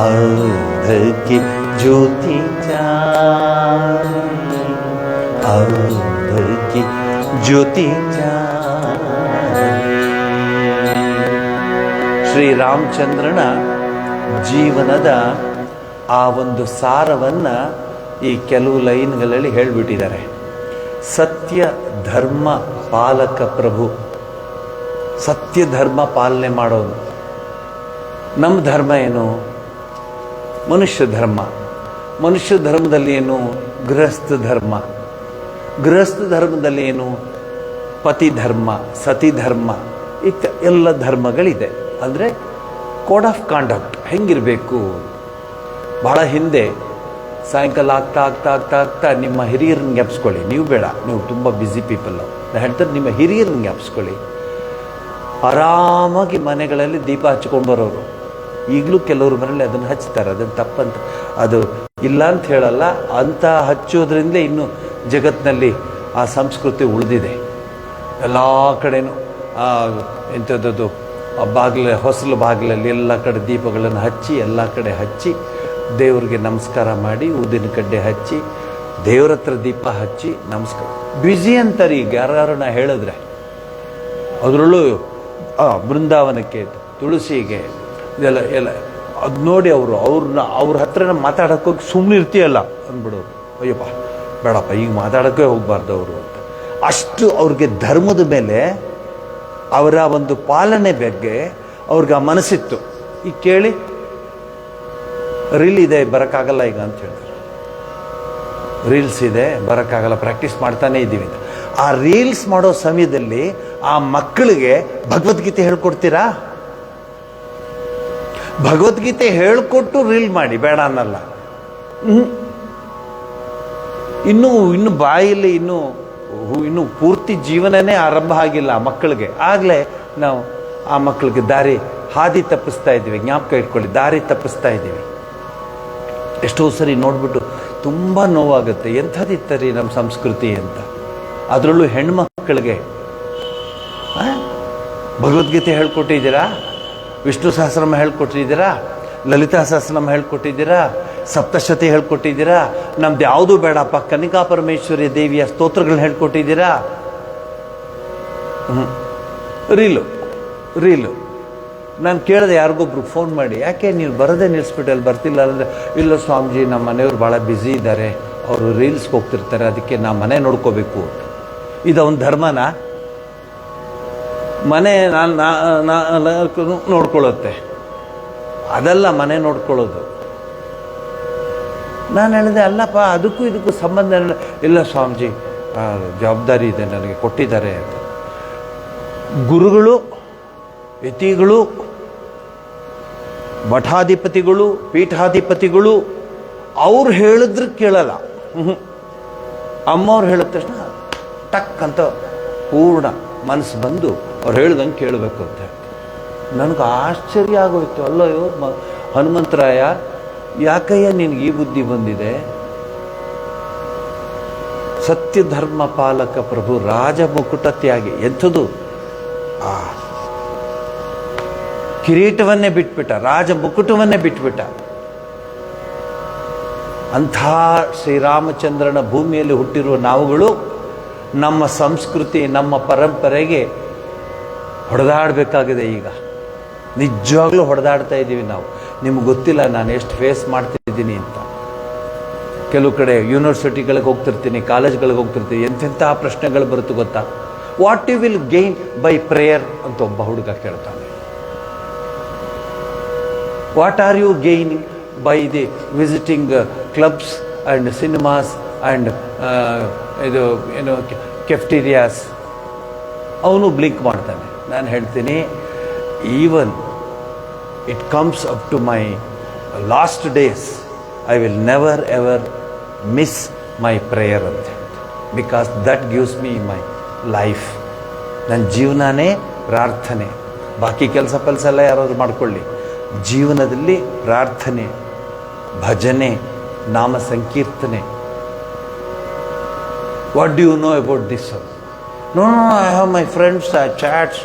अवध की ज्योति चारी, अवध की ज्योति चारी। ಶ್ರೀರಾಮಚಂದ್ರನ ಜೀವನದ ಆ ಒಂದು ಸಾರವನ್ನು ಈ ಕೆಲವು ಲೈನ್ಗಳಲ್ಲಿ ಹೇಳಿಬಿಟ್ಟಿದ್ದಾರೆ. ಸತ್ಯ ಧರ್ಮ ಪಾಲಕ ಪ್ರಭು, ಸತ್ಯ ಧರ್ಮ ಪಾಲನೆ ಮಾಡೋನು. ನಮ್ಮ ಧರ್ಮ ಏನು? ಮನುಷ್ಯ ಧರ್ಮ. ಮನುಷ್ಯ ಧರ್ಮದಲ್ಲಿ ಏನು? ಗೃಹಸ್ಥ ಧರ್ಮ. ಗೃಹಸ್ಥ ಧರ್ಮದಲ್ಲಿ ಏನು? ಪತಿ ಧರ್ಮ, ಸತಿ ಧರ್ಮ, ಎಲ್ಲ ಧರ್ಮಗಳಿದೆ. ಅಂದರೆ ಕೋಡ್ ಆಫ್ ಕಾಂಡಕ್ಟ್ ಹೆಂಗಿರಬೇಕು. ಭಾಳ ಹಿಂದೆ ಸಾಯಂಕಾಲ ಆಗ್ತಾ ಆಗ್ತಾ ಆಗ್ತಾ ಆಗ್ತಾ ನಿಮ್ಮ ಹಿರಿಯರನ್ನ ಜ್ಞಾಪಿಸ್ಕೊಳ್ಳಿ. ನೀವು ಬೇಡ, ನೀವು ತುಂಬ ಬ್ಯುಸಿ ಪೀಪಲ್ಲು. ನಾನು ಹೇಳ್ತಾರೆ ನಿಮ್ಮ ಹಿರಿಯರನ್ನ ಜ್ಞಾಪಿಸ್ಕೊಳ್ಳಿ. ಆರಾಮಾಗಿ ಮನೆಗಳಲ್ಲಿ ದೀಪ ಹಚ್ಕೊಂಡು ಬರೋರು. ಈಗಲೂ ಕೆಲವ್ರ ಮನೇಲಿ ಅದನ್ನು ಹಚ್ತಾರೆ. ಅದನ್ನು ತಪ್ಪಂತ ಅದು ಇಲ್ಲ ಅಂತ ಹೇಳಲ್ಲ. ಅಂತ ಹಚ್ಚೋದ್ರಿಂದ ಇನ್ನೂ ಜಗತ್ತಿನಲ್ಲಿ ಆ ಸಂಸ್ಕೃತಿ ಉಳಿದಿದೆ. ಎಲ್ಲ ಕಡೆನೂ ಎಂಥದ್ದು ಬಾಗಿಲ ಹೊಸಲು ಬಾಗಿಲಲ್ಲಿ ಎಲ್ಲ ಕಡೆ ದೀಪಗಳನ್ನು ಹಚ್ಚಿ, ಎಲ್ಲ ಕಡೆ ಹಚ್ಚಿ, ದೇವ್ರಿಗೆ ನಮಸ್ಕಾರ ಮಾಡಿ, ಊದಿನ ಕಡ್ಡೆ ಹಚ್ಚಿ, ದೇವ್ರ ಹತ್ರ ದೀಪ ಹಚ್ಚಿ ನಮಸ್ಕಾರ. ಬ್ಯುಸಿ ಅಂತಾರೆ ಈಗ ಯಾರು ನಾ ಹೇಳಿದ್ರೆ. ಅದರಲ್ಲೂ ಬೃಂದಾವನಕ್ಕೆ, ತುಳಸಿಗೆ, ಇದೆಲ್ಲ ಎಲ್ಲ ಅದು ನೋಡಿ ಅವ್ರ ಹತ್ರನ ಮಾತಾಡೋಕೆ ಹೋಗಿ ಸುಮ್ಮನೆ ಇರ್ತೀಯಲ್ಲ ಅಂದ್ಬಿಡೋರು. ಅಯ್ಯಪ್ಪ ಬೇಡಪ್ಪ ಈಗ ಮಾತಾಡೋಕ್ಕೆ ಹೋಗಬಾರ್ದು ಅವರು ಅಂತ. ಅಷ್ಟು ಅವ್ರಿಗೆ ಧರ್ಮದ ಮೇಲೆ, ಅವರ ಒಂದು ಪಾಲನೆ ಬಗ್ಗೆ ಅವ್ರಿಗೆ ಆ ಮನಸ್ಸಿತ್ತು. ಈಗ ಕೇಳಿ, ರೀಲ್ ಇದೆ ಬರೋಕ್ಕಾಗಲ್ಲ ಈಗ ಅಂತ ಹೇಳ್ತಾರೆ. ರೀಲ್ಸ್ ಇದೆ ಬರೋಕ್ಕಾಗಲ್ಲ, ಪ್ರಾಕ್ಟೀಸ್ ಮಾಡ್ತಾನೇ ಇದ್ದೀವಿ. ಆ ರೀಲ್ಸ್ ಮಾಡೋ ಸಮಯದಲ್ಲಿ ಆ ಮಕ್ಕಳಿಗೆ ಭಗವದ್ಗೀತೆ ಹೇಳ್ಕೊಡ್ತೀರಾ? ಭಗವದ್ಗೀತೆ ಹೇಳ್ಕೊಟ್ಟು ರೀಲ್ ಮಾಡಿ, ಬೇಡ ಅನ್ನಲ್ಲ. ಇನ್ನು ಬಾಯಲ್ಲಿ ಇನ್ನು ಪೂರ್ತಿ ಜೀವನನೇ ಆರಂಭ ಆಗಿಲ್ಲ ಆ ಮಕ್ಕಳಿಗೆ. ಆಗಲೇ ನಾವು ಆ ಮಕ್ಕಳಿಗೆ ಹಾದಿ ತಪ್ಪಿಸ್ತಾ ಇದ್ದೀವಿ. ಜ್ಞಾಪಕ ಇಟ್ಕೊಳ್ಳಿ, ದಾರಿ ತಪ್ಪಿಸ್ತಾ ಇದ್ದೀವಿ. ಎಷ್ಟೋ ಸರಿ ನೋಡ್ಬಿಟ್ಟು ತುಂಬ ನೋವಾಗುತ್ತೆ. ಎಂಥದಿತ್ತರಿ ನಮ್ಮ ಸಂಸ್ಕೃತಿ ಅಂತ. ಅದರಲ್ಲೂ ಹೆಣ್ಮಕ್ಕಳಿಗೆ ಭಗವದ್ಗೀತೆ ಹೇಳ್ಕೊಟ್ಟಿದ್ದೀರಾ? ವಿಷ್ಣು ಸಹಸ್ರನಾಮ ಹೇಳ್ಕೊಟ್ಟಿದ್ದೀರಾ? ಲಲಿತಾ ಸಹಸ್ರನಾಮ ಹೇಳ್ಕೊಟ್ಟಿದ್ದೀರಾ? ಸಪ್ತಶತಿ ಹೇಳ್ಕೊಟ್ಟಿದ್ದೀರಾ? ನಮ್ದು ಯಾವುದೂ ಬೇಡಪ್ಪ, ಕನಿಕಾ ಪರಮೇಶ್ವರಿ ದೇವಿಯ ಸ್ತೋತ್ರಗಳನ್ನ ಹೇಳ್ಕೊಟ್ಟಿದ್ದೀರಾ? ರೀಲು ನಾನು ಕೇಳಿದೆ ಯಾರಿಗೊಬ್ರು ಫೋನ್ ಮಾಡಿ, ಯಾಕೆ ನೀವು ಬರೋದೇ ನಿಲ್ಲಿಸ್ಬಿಟ್ಟು ಅಲ್ಲಿ ಬರ್ತಿಲ್ಲ ಅಂದರೆ, ಇಲ್ಲ ಸ್ವಾಮೀಜಿ ನಮ್ಮ ಮನೆಯವ್ರು ಭಾಳ ಬ್ಯುಸಿ ಇದ್ದಾರೆ, ಅವರು ರೀಲ್ಸ್ಗೆ ಹೋಗ್ತಿರ್ತಾರೆ, ಅದಕ್ಕೆ ನಾವು ಮನೆ ನೋಡ್ಕೋಬೇಕು. ಇದು ಅವನ ಧರ್ಮನ? ಮನೆ ನೋಡ್ಕೊಳ್ಳುತ್ತೆ, ಅದೆಲ್ಲ ಮನೆ ನೋಡ್ಕೊಳ್ಳೋದು. ನಾನು ಹೇಳಿದೆ ಅಲ್ಲಪ್ಪ, ಅದಕ್ಕೂ ಇದಕ್ಕೂ ಸಂಬಂಧ ಇಲ್ಲ ಸ್ವಾಮೀಜಿ, ಜವಾಬ್ದಾರಿ ಇದೆ ನನಗೆ, ಕೊಟ್ಟಿದ್ದಾರೆ ಅಂತ. ಗುರುಗಳು, ಯತಿಗಳು, ಮಠಾಧಿಪತಿಗಳು, ಪೀಠಾಧಿಪತಿಗಳು ಅವ್ರು ಹೇಳಿದ್ರೆ ಕೇಳಲ್ಲ. ಅಮ್ಮವ್ರು ಹೇಳಿದ ತಕ್ಷಣ ಟಕ್ ಅಂತ ಪೂರ್ಣ ಮನಸ್ಸು ಬಂದು ಅವ್ರು ಹೇಳ್ದಂಗೆ ಕೇಳಬೇಕು ಅಂತ. ನನಗೆ ಆಶ್ಚರ್ಯ ಆಗೋಯ್ತು. ಅಲ್ಲಯ್ಯೋ ಹನುಮಂತರಾಯ, ಯಾಕಯ್ಯ ನಿನಗೆ ಈ ಬುದ್ಧಿ ಬಂದಿದೆ? ಸತ್ಯ ಧರ್ಮ ಪಾಲಕ ಪ್ರಭು, ರಾಜ ಮುಕುಟ ತ್ಯಾಗಿ. ಎಂಥದ್ದು ಆ ಕಿರೀಟವನ್ನೇ ಬಿಟ್ಬಿಟ್ಟ, ರಾಜ ಮುಕುಟವನ್ನೇ ಬಿಟ್ಬಿಟ್ಟ. ಅಂಥ ಶ್ರೀರಾಮಚಂದ್ರನ ಭೂಮಿಯಲ್ಲಿ ಹುಟ್ಟಿರುವ ನಾವುಗಳು ನಮ್ಮ ಸಂಸ್ಕೃತಿ, ನಮ್ಮ ಪರಂಪರೆಗೆ ಹೊಡೆದಾಡಬೇಕಾಗಿದೆ. ಈಗ ನಿಜವಾಗ್ಲೂ ಹೊಡೆದಾಡ್ತಾ ಇದ್ದೀವಿ ನಾವು. ನಿಮ್ಗೆ ಗೊತ್ತಿಲ್ಲ ನಾನು ಎಷ್ಟು ಫೇಸ್ ಮಾಡ್ತಿದ್ದೀನಿ ಅಂತ. ಕೆಲವು ಕಡೆ ಯೂನಿವರ್ಸಿಟಿಗಳಿಗೆ ಹೋಗ್ತಿರ್ತೀನಿ, ಕಾಲೇಜ್ಗಳಿಗೆ ಹೋಗ್ತಿರ್ತೀನಿ, ಎಂತೆಂಥ ಪ್ರಶ್ನೆಗಳು ಬರುತ್ತೆ ಗೊತ್ತಾ? What you will gain by prayer ಅಂತ ಒಬ್ಬ ಹುಡುಗ ಕೇಳ್ತಾನೆ. What are you gaining by the visiting clubs and cinemas and ಇದು ಏನು ಕೆಫ್ಟೀರಿಯಾಸ್? ಅವನು ಬ್ಲಿಂಕ್ ಮಾಡ್ತಾನೆ. ನಾನು ಹೇಳ್ತೀನಿ, even it comes up to my last days, I will never ever miss my prayer ಅಂತ, because that gives me my life. ನನ್ನ ಜೀವನನೇ ಪ್ರಾರ್ಥನೆ. ಬಾಕಿ ಕೆಲಸ ಎಲ್ಲ ಯಾರಾದರೂ ಮಾಡ್ಕೊಳ್ಳಿ, ಜೀವನದಲ್ಲಿ ಪ್ರಾರ್ಥನೆ, ಭಜನೆ, ನಾಮ ಸಂಕೀರ್ತನೆ. What do you know about this one? No, I have my friends, I chats,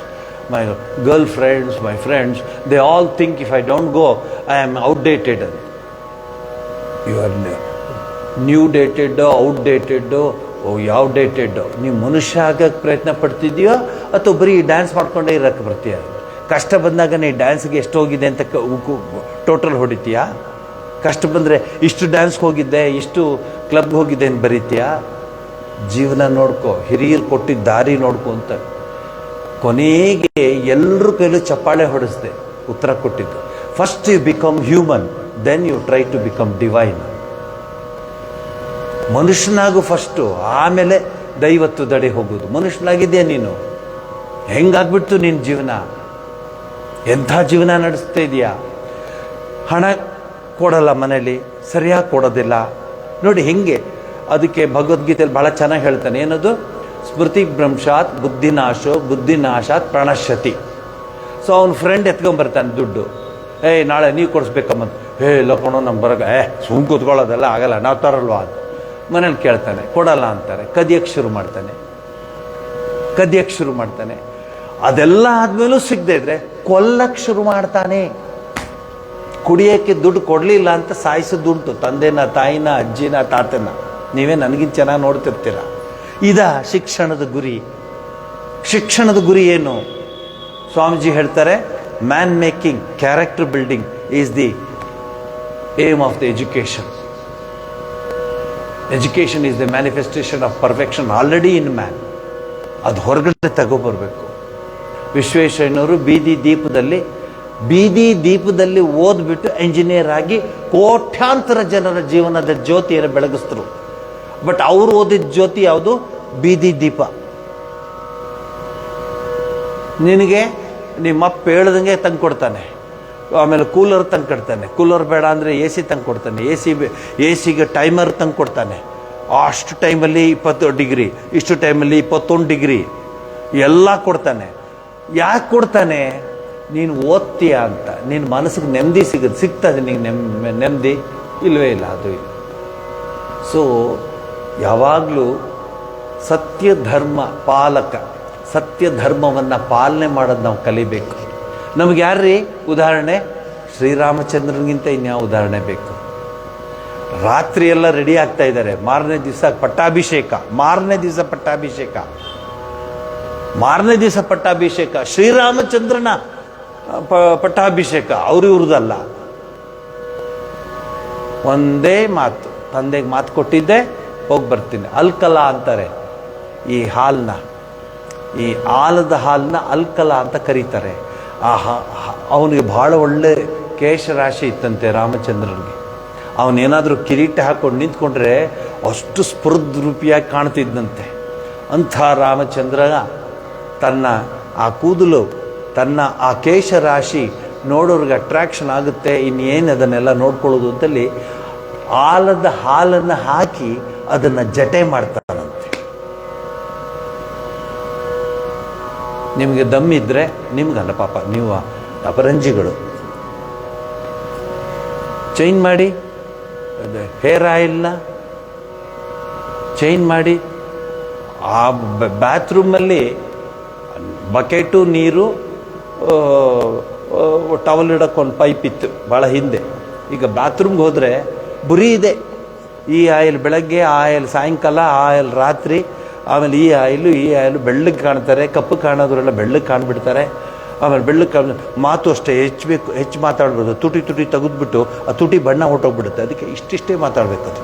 my girlfriends, my friends, they all think if I don't go, I am outdated. You are new dated, outdated, ಯಾವ ಡೇಟೆಡ್? ನೀವು ಮನುಷ್ಯ ಆಗಕ್ಕೆ ಪ್ರಯತ್ನ ಪಡ್ತಿದೆಯೋ ಅಥವಾ ಬರೀ ಡ್ಯಾನ್ಸ್ ಮಾಡ್ಕೊಂಡೇ ಇರೋಕ್ಕೆ ಬರ್ತೀಯ? ಕಷ್ಟ ಬಂದಾಗ ನೀ ಡ್ಯಾನ್ಸ್ಗೆ ಎಷ್ಟು ಹೋಗಿದೆ ಅಂತ ಟೋಟಲ್ ಹೊಡಿತೀಯಾ? ಕಷ್ಟ ಬಂದರೆ ಇಷ್ಟು ಡ್ಯಾನ್ಸ್ಗೆ ಹೋಗಿದ್ದೆ, ಇಷ್ಟು ಕ್ಲಬ್ಗೆ ಹೋಗಿದ್ದೆ ಅಂತ ಬರೀತೀಯಾ? ಜೀವನ ನೋಡ್ಕೊ, ಹಿರಿಯರು ಕೊಟ್ಟಿದ್ದ ದಾರಿ ನೋಡ್ಕೊ ಅಂತ. ಕೊನೆಗೆ ಎಲ್ಲರ ಕೈಲೂ ಚಪ್ಪಾಳೆ ಹೊಡೆಸ್ದೆ ಉತ್ತರ ಕೊಟ್ಟಿದ್ದು. First you become human, then you try to become divine. ಮನುಷ್ಯನಾಗು ಫಸ್ಟು, ಆಮೇಲೆ ದೈವತ್ತು ದಡೆ ಹೋಗೋದು. ಮನುಷ್ಯನಾಗಿದೆಯಾ ನೀನು? ಹೆಂಗಾಗ್ಬಿಡ್ತು ನಿನ್ನ ಜೀವನ? ಎಂಥ ಜೀವನ ನಡೆಸ್ತಾ ಇದೆಯಾ? ಹಣ ಕೊಡಲ್ಲ ಮನೇಲಿ, ಸರಿಯಾಗಿ ಕೊಡೋದಿಲ್ಲ. ನೋಡಿ ಹೆಂಗೆ, ಅದಕ್ಕೆ ಭಗವದ್ಗೀತೆಯಲ್ಲಿ ಭಾಳ ಚೆನ್ನಾಗಿ ಹೇಳ್ತಾನೆ. ಏನದು? ಸ್ಮೃತಿ ಭ್ರಂಶಾತ್ ಬುದ್ಧಿನಾಶೋ ಬುದ್ಧಿನಾಶಾತ್ ಪ್ರಣಶ್ಯತಿ. ಸೊ ಅವನ ಫ್ರೆಂಡ್ ಎತ್ಕೊಂಬರ್ತಾನೆ ದುಡ್ಡು. ನಾಳೆ ನೀವು ಕೊಡಿಸ್ಬೇಕಮ್ಮಂತ. ಲಕೋಣ ನಮ್ಗೆ ಬರೋಕೆ ಸುಮ್ ಕೂತ್ಕೊಳ್ಳೋದೆಲ್ಲ ಆಗಲ್ಲ, ನಾವು ತರಲ್ವಾ ಅದು. ಮನೇಲಿ ಕೇಳ್ತಾನೆ, ಕೊಡಲ್ಲ ಅಂತಾರೆ. ಕದಿಯಕ್ಕೆ ಶುರು ಮಾಡ್ತಾನೆ. ಅದೆಲ್ಲ ಆದ್ಮೇಲೂ ಸಿಗದೆ ಇದ್ರೆ ಕೊಲ್ಲಕ್ಕೆ ಶುರು ಮಾಡ್ತಾನೆ. ಕುಡಿಯೋಕ್ಕೆ ದುಡ್ಡು ಕೊಡಲಿಲ್ಲ ಅಂತ ಸಾಯಿಸೋದುಂಟು, ತಂದೆನ, ತಾಯಿನ, ಅಜ್ಜಿನ, ತಾತನ. ನೀವೇ ನನಗಿಂತ ಚೆನ್ನಾಗಿ ನೋಡ್ತಿರ್ತೀರ. ಶಿಕ್ಷಣದ ಗುರಿ. ಶಿಕ್ಷಣದ ಗುರಿ ಏನು? ಸ್ವಾಮೀಜಿ ಹೇಳ್ತಾರೆ, man making, character building is the aim of the education. Education is the manifestation of perfection already in man. ಅದು ಹೊರಗಡೆ ತಗೋಬರ್ಬೇಕು. ವಿಶ್ವೇಶ್ವರಯ್ಯನವರು ಬೀದಿ ದೀಪದಲ್ಲಿ ಓದ್ಬಿಟ್ಟು ಎಂಜಿನಿಯರ್ ಆಗಿ ಕೋಟ್ಯಾಂತರ ಜನರ ಜೀವನದ ಜ್ಯೋತಿಯನ್ನು ಬೆಳಗಿಸಿದ್ರು. ಬಟ್ ಅವರು ಓದಿದ ಜ್ಯೋತಿ ಯಾವುದು? ಬೀದಿ ದೀಪ. ನಿನಗೆ ನಿಮ್ಮಪ್ಪ ಹೇಳ್ದಂಗೆ ತಂದು ಕೊಡ್ತಾನೆ. ಆಮೇಲೆ ಕೂಲರ್ ತಂದು ಕೊಡ್ತಾನೆ. ಕೂಲರ್ ಬೇಡ ಅಂದರೆ ಎ ಸಿ ತಂದು ಕೊಡ್ತಾನೆ. ಎ ಸಿಗೆ ಟೈಮರ್ ತಂದು ಕೊಡ್ತಾನೆ. ಅಷ್ಟು ಟೈಮಲ್ಲಿ 20 ಡಿಗ್ರಿ, ಇಷ್ಟು ಟೈಮಲ್ಲಿ 21 ಡಿಗ್ರಿ ಎಲ್ಲ ಕೊಡ್ತಾನೆ. ಯಾಕೆ ಕೊಡ್ತಾನೆ? ನೀನು ಓದ್ತೀಯ ಅಂತ. ನಿನ್ನ ಮನಸ್ಸಿಗೆ ನೆಮ್ಮದಿ ಸಿಗ್ತದೆ. ನಿಂಗೆ ನೆಮ್ಮದಿ ಇಲ್ಲವೇ ಇಲ್ಲ, ಅದು ಇಲ್ಲ. ಸೊ ಯಾವಾಗಲೂ ಸತ್ಯ ಧರ್ಮ ಪಾಲಕ, ಸತ್ಯ ಧರ್ಮವನ್ನು ಪಾಲನೆ ಮಾಡೋದು ನಾವು ಕಲಿಬೇಕು. ನಮ್ಗೆ ಯಾರ್ರೀ ಉದಾಹರಣೆ? ಶ್ರೀರಾಮಚಂದ್ರನಿಗಿಂತ ಇನ್ಯಾವ ಉದಾಹರಣೆ ಬೇಕು? ರಾತ್ರಿ ಎಲ್ಲ ರೆಡಿ ಆಗ್ತಾ ಇದ್ದಾರೆ. ಮಾರನೇ ದಿವಸ ಪಟ್ಟಾಭಿಷೇಕ, ಶ್ರೀರಾಮಚಂದ್ರನ ಪಟ್ಟಾಭಿಷೇಕ. ಇವ್ರದಲ್ಲ. ಒಂದೇ ಮಾತು, ತಂದೆಗೆ ಮಾತು ಕೊಟ್ಟಿದ್ದೆ, ಹೋಗಿ ಬರ್ತೀನಿ. ಅಲ್ಕಲ ಅಂತಾರೆ ಈ ಹಾಲನ್ನ. ಈ ಆಲದ ಹಾಲನ್ನ ಅಲ್ಕಲ ಅಂತ ಕರೀತಾರೆ. ಅವನಿಗೆ ಭಾಳ ಒಳ್ಳೆ ಕೇಶರಾಶಿ ಇತ್ತಂತೆ ರಾಮಚಂದ್ರನಿಗೆ. ಅವನೇನಾದರೂ ಕಿರೀಟ ಹಾಕ್ಕೊಂಡು ನಿಂತ್ಕೊಂಡ್ರೆ ಅಷ್ಟು ಸ್ಫುರದ್ರೂಪಿಯಾಗಿ ಕಾಣ್ತಿದ್ದಂತೆ. ಅಂಥ ರಾಮಚಂದ್ರ ತನ್ನ ಆ ಕೂದಲು, ತನ್ನ ಆ ಕೇಶರಾಶಿ ನೋಡೋರಿಗೆ ಅಟ್ರಾಕ್ಷನ್ ಆಗುತ್ತೆ. ಇನ್ನೇನು ಅದನ್ನೆಲ್ಲ ನೋಡ್ಕೊಳ್ಳೋದು ಅಂತಲ್ಲಿ ಆಲದ ಹಾಲನ್ನು ಹಾಕಿ ಅದನ್ನು ಜಟೆ ಮಾಡ್ತಾರಂತೆ. ನಿಮಗೆ ದಮ್ಮಿದ್ರೆ, ನಿಮ್ಗಲ್ಲ ಪಾಪ, ನೀವು ಅಪರಂಜಿಗಳು, ಚೈನ್ ಮಾಡಿ, ಹೇರ್ ಆಯಿಲ್ನ ಚೈನ್ ಮಾಡಿ ಆ ಬಾತ್ರೂಮಲ್ಲಿ ಬಕೆಟು ನೀರು, ಟವಲ್ ಇಡೋಕ್ಕೊಂದು ಪೈಪ್ ಇತ್ತು ಭಾಳ ಹಿಂದೆ. ಈಗ ಬಾತ್ರೂಮ್ಗೆ ಹೋದರೆ ಬುರಿ ಇದೆ. ಈ ಆಯಿಲ್ ಬೆಳಗ್ಗೆ, ಆ ಆಯಿಲ್ ಸಾಯಂಕಾಲ, ಆ ಆಯಿಲ್ ರಾತ್ರಿ, ಆಮೇಲೆ ಈ ಆಯಿಲು ಬೆಳ್ಳಗೆ ಕಾಣ್ತಾರೆ. ಕಪ್ಪು ಕಾಣೋದ್ರೆಲ್ಲ ಬೆಳ್ಳಗೆ ಕಾಣ್ಬಿಡ್ತಾರೆ. ಆಮೇಲೆ ಬೆಳ್ಳಗೆ ಮಾತು ಅಷ್ಟೇ ಹೆಚ್ಚು ಮಾತಾಡ್ಬೋದು. ತುಟಿ ತೆಗೆದ್ಬಿಟ್ಟು ಆ ತುಟಿ ಬಣ್ಣ ಹೊಟ್ಟೋಗ್ಬಿಡುತ್ತೆ. ಅದಕ್ಕೆ ಇಷ್ಟಿಷ್ಟೇ ಮಾತಾಡ್ಬೇಕು. ಅದು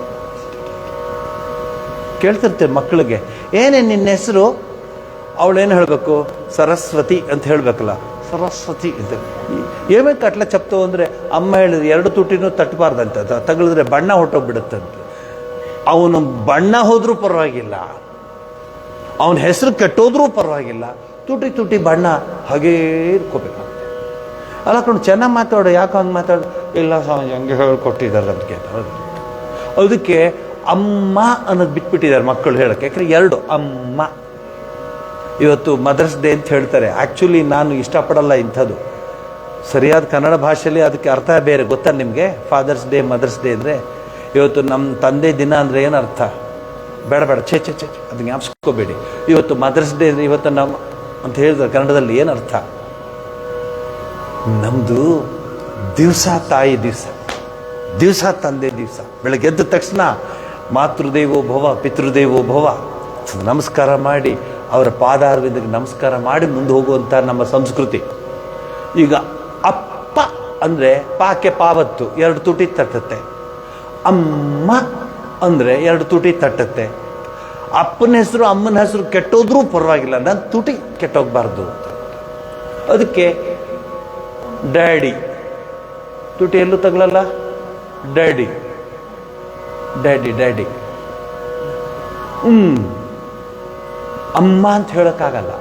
ಕೇಳ್ತಿರ್ತೇವೆ ಮಕ್ಕಳಿಗೆ, ಏನೇ ನಿನ್ನ ಹೆಸರು? ಅವಳೇನು ಹೇಳಬೇಕು? ಸರಸ್ವತಿ ಅಂತ ಹೇಳಬೇಕಲ್ಲ. ಸರಸ್ವತಿ ಅಂತ ಏಬೇಕು ಅಟ್ಲ ಚಪ್ತು ಅಂದರೆ ಅಮ್ಮ ಹೇಳಿದ್ರು 2 ತುಟಿನೂ ತಟ್ಟಬಾರ್ದಂತ, ತಗಲಿದ್ರೆ ಬಣ್ಣ ಹೊಟ್ಟೋಗ್ಬಿಡುತ್ತಂತ. ಅವನು ಬಣ್ಣ ಹೋದ್ರೂ ಪರವಾಗಿಲ್ಲ, ಅವನ ಹೆಸರು ಕೆಟ್ಟೋದ್ರೂ ಪರವಾಗಿಲ್ಲ, ತುಟಿ ಬಣ್ಣ ಹಾಗೇ ಇಟ್ಕೋಬೇಕಂತೆ. ಅಲ್ಲ ಕಣು ಚೆನ್ನಾಗಿ ಮಾತಾಡು, ಯಾಕೆ ಹಂಗೆ ಮಾತಾಡು? ಇಲ್ಲ ಸ್ವಾಮೀಜಿ ಹಂಗೆ ಹೇಳ್ಕೊಟ್ಟಿದ್ದಾರೆ ಅದಕ್ಕೆ. ಅದಕ್ಕೆ ಅಮ್ಮ ಅನ್ನೋದು ಬಿಟ್ಬಿಟ್ಟಿದ್ದಾರೆ ಮಕ್ಕಳು ಹೇಳೋಕ್ಕೆ. ಯಾಕಂದರೆ ಎರಡು ಅಮ್ಮ. ಇವತ್ತು ಮದರ್ಸ್ ಡೇ ಅಂತ ಹೇಳ್ತಾರೆ. ಆ್ಯಕ್ಚುಲಿ ನಾನು ಇಷ್ಟಪಡಲ್ಲ ಇಂಥದ್ದು. ಸರಿಯಾದ ಕನ್ನಡ ಭಾಷೆಯಲ್ಲಿ ಅದಕ್ಕೆ ಅರ್ಥ ಬೇರೆ. ಗೊತ್ತಾ ನಿಮಗೆ? ಫಾದರ್ಸ್ ಡೇ, ಮದರ್ಸ್ ಡೇ ಅಂದರೆ ಇವತ್ತು ನಮ್ಮ ತಂದೆ ದಿನ ಅಂದರೆ ಏನು ಅರ್ಥ? ಬೇಡ ಬೇಡ, ಛೇ ಛೇ ಛೇ ಅದು ಜ್ಞಾಪಿಸ್ಕೋಬೇಡಿ. ಇವತ್ತು ಮದರ್ಸ್ ಡೇ ಅಂದರೆ ಇವತ್ತು ನಮ್ಮ ಅಂತ ಹೇಳಿದ್ರೆ ಕನ್ನಡದಲ್ಲಿ ಏನು ಅರ್ಥ? ನಮ್ಮದು ದಿವಸ ತಾಯಿ ದಿವಸ, ದಿವಸ ತಂದೆ ದಿವಸ. ಬೆಳಗ್ಗೆ ಎದ್ದ ತಕ್ಷಣ ಮಾತೃದೇವೋ ಭವ ಪಿತೃದೇವೋ ಭವ ನಮಸ್ಕಾರ ಮಾಡಿ, ಅವರ ಪಾದಾರವಿಂದಕ್ಕೆ ನಮಸ್ಕಾರ ಮಾಡಿ ಮುಂದೆ ಹೋಗುವಂಥ ನಮ್ಮ ಸಂಸ್ಕೃತಿ. ಈಗ ಅಪ್ಪ ಅಂದರೆ ಪಾಕೆ ಪಾವತ್ತು 2 ತುಟಿ ತಟ್ಟುತ್ತೆ. ಅಮ್ಮ ಅಂದರೆ 2 ತುಟಿ ತಟ್ಟುತ್ತೆ. ಅಪ್ಪನ ಹೆಸರು ಅಮ್ಮನ ಹೆಸರು ಕೆಟ್ಟೋದ್ರೂ ಪರವಾಗಿಲ್ಲ, ನನ್ನ ತುಟಿ ಕೆಟ್ಟೋಗ್ಬಾರ್ದು ಅಂತ. ಅದಕ್ಕೆ ಡ್ಯಾಡಿ ತುಟಿ ಎಲ್ಲೂ ತಗಲಲ್ಲ. Daddy daddy daddy. ಅಮ್ಮ ಅಂತ ಹೇಳೋಕ್ಕಾಗಲ್ಲ,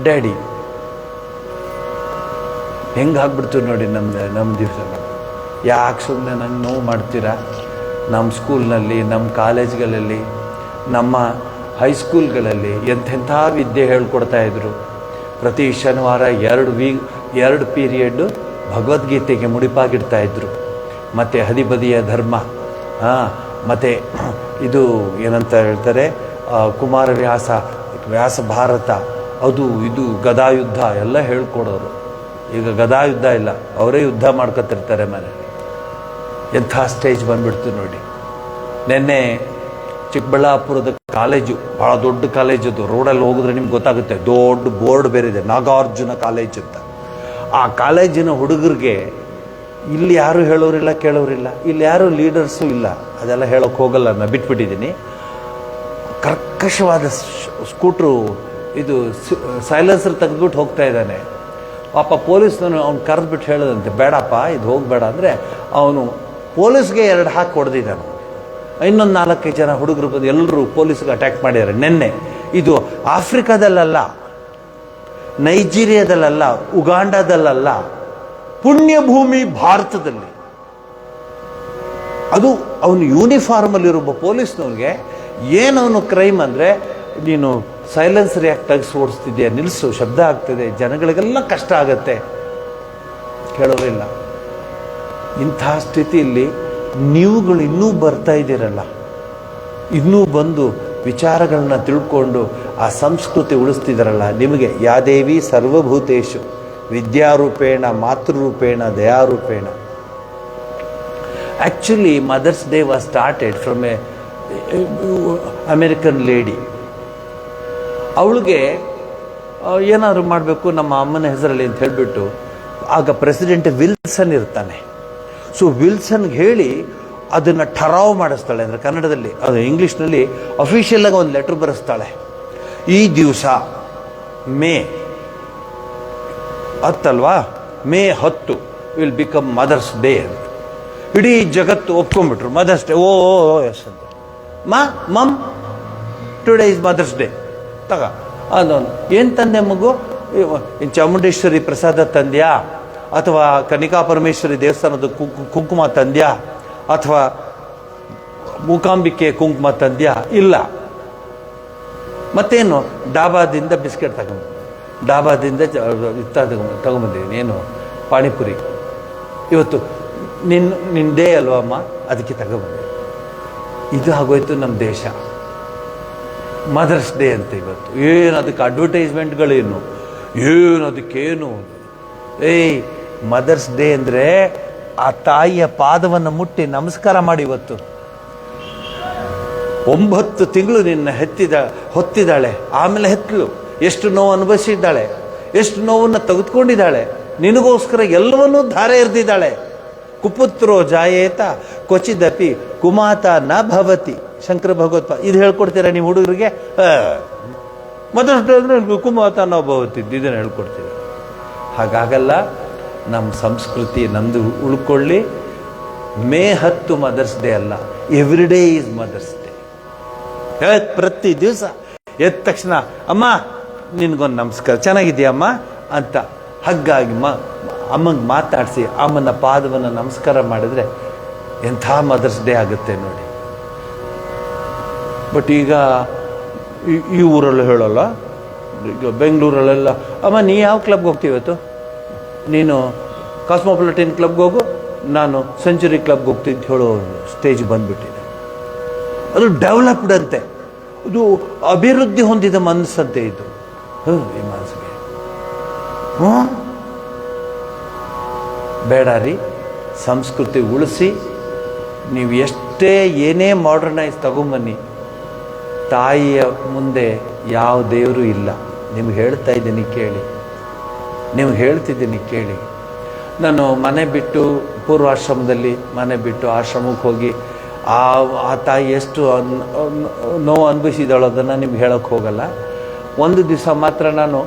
ಡ್ಯಾಡಿ. ಹೆಂಗಾಗ್ಬಿಡ್ತು ನೋಡಿ ನಮ್ಮ ದಿವಸ. ಯಾಕೆ ಸುಮ್ಮನೆ ನಂಗೆ ನೋವು ಮಾಡ್ತೀರಾ? ನಮ್ಮ ಸ್ಕೂಲ್ನಲ್ಲಿ, ನಮ್ಮ ಕಾಲೇಜ್ಗಳಲ್ಲಿ, ನಮ್ಮ ಹೈಸ್ಕೂಲ್ಗಳಲ್ಲಿ ಎಂಥೆಂಥ ವಿದ್ಯೆ ಹೇಳ್ಕೊಡ್ತಾಯಿದ್ರು. ಪ್ರತಿ ಶನಿವಾರ 2 ಪೀರಿಯಡ್ಡು ಭಗವದ್ಗೀತೆಗೆ ಮುಡಿಪಾಗಿಡ್ತಾಯಿದ್ರು. ಮತ್ತು ಹದಿಬದಿಯ ಧರ್ಮ, ಮತ್ತು ಇದು ಏನಂತ ಹೇಳ್ತಾರೆ, ವ್ಯಾಸ ಭಾರತ, ಅದು ಇದು ಗದಾಯುದ್ಧ ಎಲ್ಲ ಹೇಳ್ಕೊಡೋರು. ಈಗ ಗದಾಯುದ್ಧ ಇಲ್ಲ, ಅವರೇ ಯುದ್ಧ ಮಾಡ್ಕೊತಿರ್ತಾರೆ ಮನೇಲಿ. ಎಂಥ ಸ್ಟೇಜ್ ಬಂದ್ಬಿಡ್ತು ನೋಡಿ. ನಿನ್ನೆ ಚಿಕ್ಕಬಳ್ಳಾಪುರದ ಕಾಲೇಜು, ಭಾಳ ದೊಡ್ಡ ಕಾಲೇಜದು. ರೋಡಲ್ಲಿ ಹೋಗಿದ್ರೆ ನಿಮ್ಗೆ ಗೊತ್ತಾಗುತ್ತೆ, ದೊಡ್ಡ ಬೋರ್ಡ್ ಬೇರೆ ಇದೆ, ನಾಗಾರ್ಜುನ ಕಾಲೇಜ್ ಅಂತ. ಆ ಕಾಲೇಜಿನ ಹುಡುಗರಿಗೆ ಇಲ್ಲಿ ಯಾರು ಹೇಳೋರಿಲ್ಲ, ಕೇಳೋರಿಲ್ಲ. ಇಲ್ಲಿ ಯಾರು ಲೀಡರ್ಸು ಇಲ್ಲ. ಅದೆಲ್ಲ ಹೇಳೋಕ್ಕೆ ಹೋಗಲ್ಲ, ನಾನು ಬಿಟ್ಬಿಟ್ಟಿದ್ದೀನಿ. ಕರ್ಕಶವಾದ ಸ್ಕೂಟ್ರು, ಇದು ಸೈಲೆನ್ಸರ್ ತೆಗೆದ್ಬಿಟ್ಟು ಹೋಗ್ತಾ ಇದ್ದಾನೆ. ಪಾಪ ಪೊಲೀಸ್ನವನು ಅವ್ನು ಕರೆದ್ಬಿಟ್ಟು ಹೇಳೋದಂತೆ, ಬೇಡಪ್ಪ ಇದು ಹೋಗಬೇಡ ಅಂದರೆ ಅವನು ಪೊಲೀಸ್ಗೆ 2 ಹಾಕಿ ಹೊಡೆದಿದ್ದಾನೆ. ಇನ್ನೊಂದು 4-5 ಜನ ಹುಡುಗರು ಬಂದು ಎಲ್ಲರೂ ಪೊಲೀಸ್ಗೆ ಅಟ್ಯಾಕ್ ಮಾಡಿದ್ದಾರೆ ನಿನ್ನೆ. ಇದು ಆಫ್ರಿಕಾದಲ್ಲ, ನೈಜೀರಿಯಾದಲ್ಲ, ಉಗಾಂಡಾದಲ್ಲ, ಪುಣ್ಯಭೂಮಿ ಭಾರತದಲ್ಲಿ. ಅದು ಅವನು ಯೂನಿಫಾರ್ಮಲ್ಲಿರುವ ಪೊಲೀಸ್ನವ್ರಿಗೆ ಏನವನು ಕ್ರೈಮ್ ಅಂದರೆ, ನೀನು ಸೈಲೆನ್ಸರ್ ಯಾಕೆ ತೆಗೆಸಿ ಓಡಿಸ್ತಿದ್ಯಾ, ನಿಲ್ಲಿಸು, ಶಬ್ದ ಆಗ್ತದೆ, ಜನಗಳಿಗೆಲ್ಲ ಕಷ್ಟ ಆಗತ್ತೆ. ಕೇಳೋರಿಲ್ಲ. ಇಂಥ ಸ್ಥಿತಿಯಲ್ಲಿ ನೀವುಗಳು ಇನ್ನೂ ಬರ್ತಾ ಇದ್ದೀರಲ್ಲ, ಇನ್ನೂ ಬಂದು ವಿಚಾರಗಳನ್ನ ತಿಳ್ಕೊಂಡು ಆ ಸಂಸ್ಕೃತಿ ಉಳಿಸ್ತಿದ್ದಾರಲ್ಲ, ನಿಮಗೆ ಯಾದೇವಿ ಸರ್ವಭೂತೇಶು ವಿದ್ಯಾರೂಪೇಣ ಮಾತೃರೂಪೇಣ ದಯಾರೂಪೇಣ. Actually Mother's Day was started from a American lady. ಅವಳಿಗೆ ಏನಾದರೂ ಮಾಡಬೇಕು ನಮ್ಮ ಅಮ್ಮನ ಹೆಸರಲ್ಲಿ ಅಂತ ಹೇಳಿಬಿಟ್ಟು, ಆಗ ಪ್ರೆಸಿಡೆಂಟ್ ವಿಲ್ಸನ್ ಇರ್ತಾನೆ. ಸೊ ವಿಲ್ಸನ್ಗೆ ಹೇಳಿ ಅದನ್ನು ಠರಾವ್ ಮಾಡಿಸ್ತಾಳೆ. ಅಂದರೆ ಕನ್ನಡದಲ್ಲಿ, ಅದು ಇಂಗ್ಲೀಷ್ನಲ್ಲಿ ಅಫಿಷಿಯಲಾಗಿ ಒಂದು ಲೆಟ್ರ್ ಬರೆಸ್ತಾಳೆ. ಈ ದಿವಸ May 10 May 10 will become mother's day ಅಂತ. ಇಡೀ ಜಗತ್ತು ಒಪ್ಕೊಂಡ್ಬಿಟ್ರು, ಮದರ್ಸ್ ಡೇ. ಓ ಎಸ್ ಅಂತ. Mum today is mother's day. ಅದೊಂದು ಏನು ತಂದೆ ಮಗು? ಚಾಮುಂಡೇಶ್ವರಿ ಪ್ರಸಾದ ತಂದ್ಯಾ, ಅಥವಾ ಕನಿಕಾ ಪರಮೇಶ್ವರಿ ದೇವಸ್ಥಾನದ ಕುಂಕುಮ ತಂದ್ಯಾ, ಅಥವಾ ಮೂಕಾಂಬಿಕೆ ಕುಂಕುಮ ತಂದ್ಯಾ? ಇಲ್ಲ. ಮತ್ತೇನು? ಡಾಬಾದಿಂದ ಬಿಸ್ಕೆಟ್ ಡಾಬಾದಿಂದ ತಗೊಂಬಂದಿದ್ದೀನಿ, ಏನು ಪಾನಿಪುರಿ. ಇವತ್ತು ನಿನ್ನ ಡೇ ಅಲ್ವಾ ಅಮ್ಮ, ಅದಕ್ಕೆ ತಗೊಂಬಂದೆ. ಇದು ಆಗೋಯ್ತು ನಮ್ಮ ದೇಶ. ಮದರ್ಸ್ ಡೇ ಅಂತ ಇವತ್ತು. ಏನು ಅದಕ್ಕೆ ಅಡ್ವರ್ಟೈಸ್ಮೆಂಟ್ಗಳೇನು, ಏನು ಅದಕ್ಕೇನು? ಮದರ್ಸ್ ಡೇ ಅಂದರೆ ಆ ತಾಯಿಯ ಪಾದವನ್ನು ಮುಟ್ಟಿ ನಮಸ್ಕಾರ ಮಾಡಿ. ಇವತ್ತು 9 ತಿಂಗಳು ನಿನ್ನ ಹೊತ್ತಿದ್ದಾಳೆ, ಆಮೇಲೆ ಹೆತ್ತಲು. ಎಷ್ಟು ನೋವು ಅನುಭವಿಸಿದ್ದಾಳೆ, ಎಷ್ಟು ನೋವನ್ನು ತೆಗೆದುಕೊಂಡಿದ್ದಾಳೆ. ನಿನಗೋಸ್ಕರ ಎಲ್ಲವನ್ನೂ ಧಾರೆ ಎರೆದಿದ್ದಾಳೆ. ಕುಪುತ್ರೋ ಜಾಯೇತ ಕ್ವಚಿದಪಿ ಕುಮಾತ ನ ಭವತಿ. ಶಂಕರ ಭಗವತ್ಪಾದ ಇದು ಹೇಳ್ಕೊಡ್ತೀರಾ ನೀವು ಹುಡುಗರಿಗೆ? ಮದರ್ಸ್ ಡೇ ಅಂದರೆ ಕುಮಾತ ನ ಭವತಿ, ಇದನ್ನು ಹೇಳ್ಕೊಡ್ತೀವಿ. ಹಾಗಾಗಲ್ಲ. ನಮ್ಮ ಸಂಸ್ಕೃತಿ ನಮ್ಮದು ಉಳ್ಕೊಳ್ಳಿ. ಮೇ 10 ಮದರ್ಸ್ ಡೇ ಅಲ್ಲ, every day is mother's day. ಪ್ರತಿ ದಿವಸ ಎದ್ದ ತಕ್ಷಣ ಅಮ್ಮ ನಿನ್ಗೊಂದು ನಮಸ್ಕಾರ, ಚೆನ್ನಾಗಿದೆಯಮ್ಮ ಅಂತ ಹಗ್ಗಾಗಿ ಅಮ್ಮಂಗೆ ಮಾತಾಡಿಸಿ ಅಮ್ಮನ ಪಾದವನ್ನು ನಮಸ್ಕಾರ ಮಾಡಿದರೆ ಎಂಥ ಮದರ್ಸ್ ಡೇ ಆಗುತ್ತೆ ನೋಡಿ. ಬಟ್ ಈಗ ಈ ಊರಲ್ಲೂ ಹೇಳೋಲ್ಲ, ಈಗ ಬೆಂಗಳೂರಲ್ಲೆಲ್ಲ ಅಮ್ಮ ನೀ ಯಾವ ಕ್ಲಬ್ಗೆ ಹೋಗ್ತೀವತ್ತು, ನೀನು ಕಾಸ್ಮೋಪಾಲಿಟನ್ ಕ್ಲಬ್ಗೆ ಹೋಗು, ನಾನು ಸೆಂಚುರಿ ಕ್ಲಬ್ಗೆ ಹೋಗ್ತೀನಿ ಅಂತ ಹೇಳೋ ಸ್ಟೇಜ್ ಬಂದುಬಿಟ್ಟಿದೆ. ಅದು ಡೆವಲಪ್ಡ್ ಅಂತೆ, ಇದು ಅಭಿವೃದ್ಧಿ ಹೊಂದಿದ ಮನಸ್ಸಂತೆ ಇದು ಈ ಮನಸ್ಸಿಗೆ. ಬೇಡ ರೀ, ಸಂಸ್ಕೃತಿ ಉಳಿಸಿ. ನೀವು ಎಷ್ಟೇ ಏನೇ ಮಾಡರ್ನೈಸ್ ತಗೊಂಬನ್ನಿ, ತಾಯಿಯ ಮುಂದೆ ಯಾವ ದೇವರು ಇಲ್ಲ. ನಿಮ್ಗೆ ಹೇಳ್ತಾ ಇದ್ದೀನಿ ಕೇಳಿ, ನಿಮ್ಗೆ ಹೇಳ್ತಿದ್ದೀನಿ ಕೇಳಿ. ನಾನು ಮನೆ ಬಿಟ್ಟು ಪೂರ್ವಾಶ್ರಮದಲ್ಲಿ ಮನೆ ಬಿಟ್ಟು ಆಶ್ರಮಕ್ಕೆ ಹೋಗಿ ಆ ತಾಯಿ ಎಷ್ಟು ನೋವು ಅನುಭವಿಸಿದಾಳೋ ಅದನ್ನು ನಿಮ್ಗೆ ಹೇಳೋಕ್ಕೆ ಹೋಗಲ್ಲ. ಒಂದು ದಿವಸ ಮಾತ್ರ ನಾನು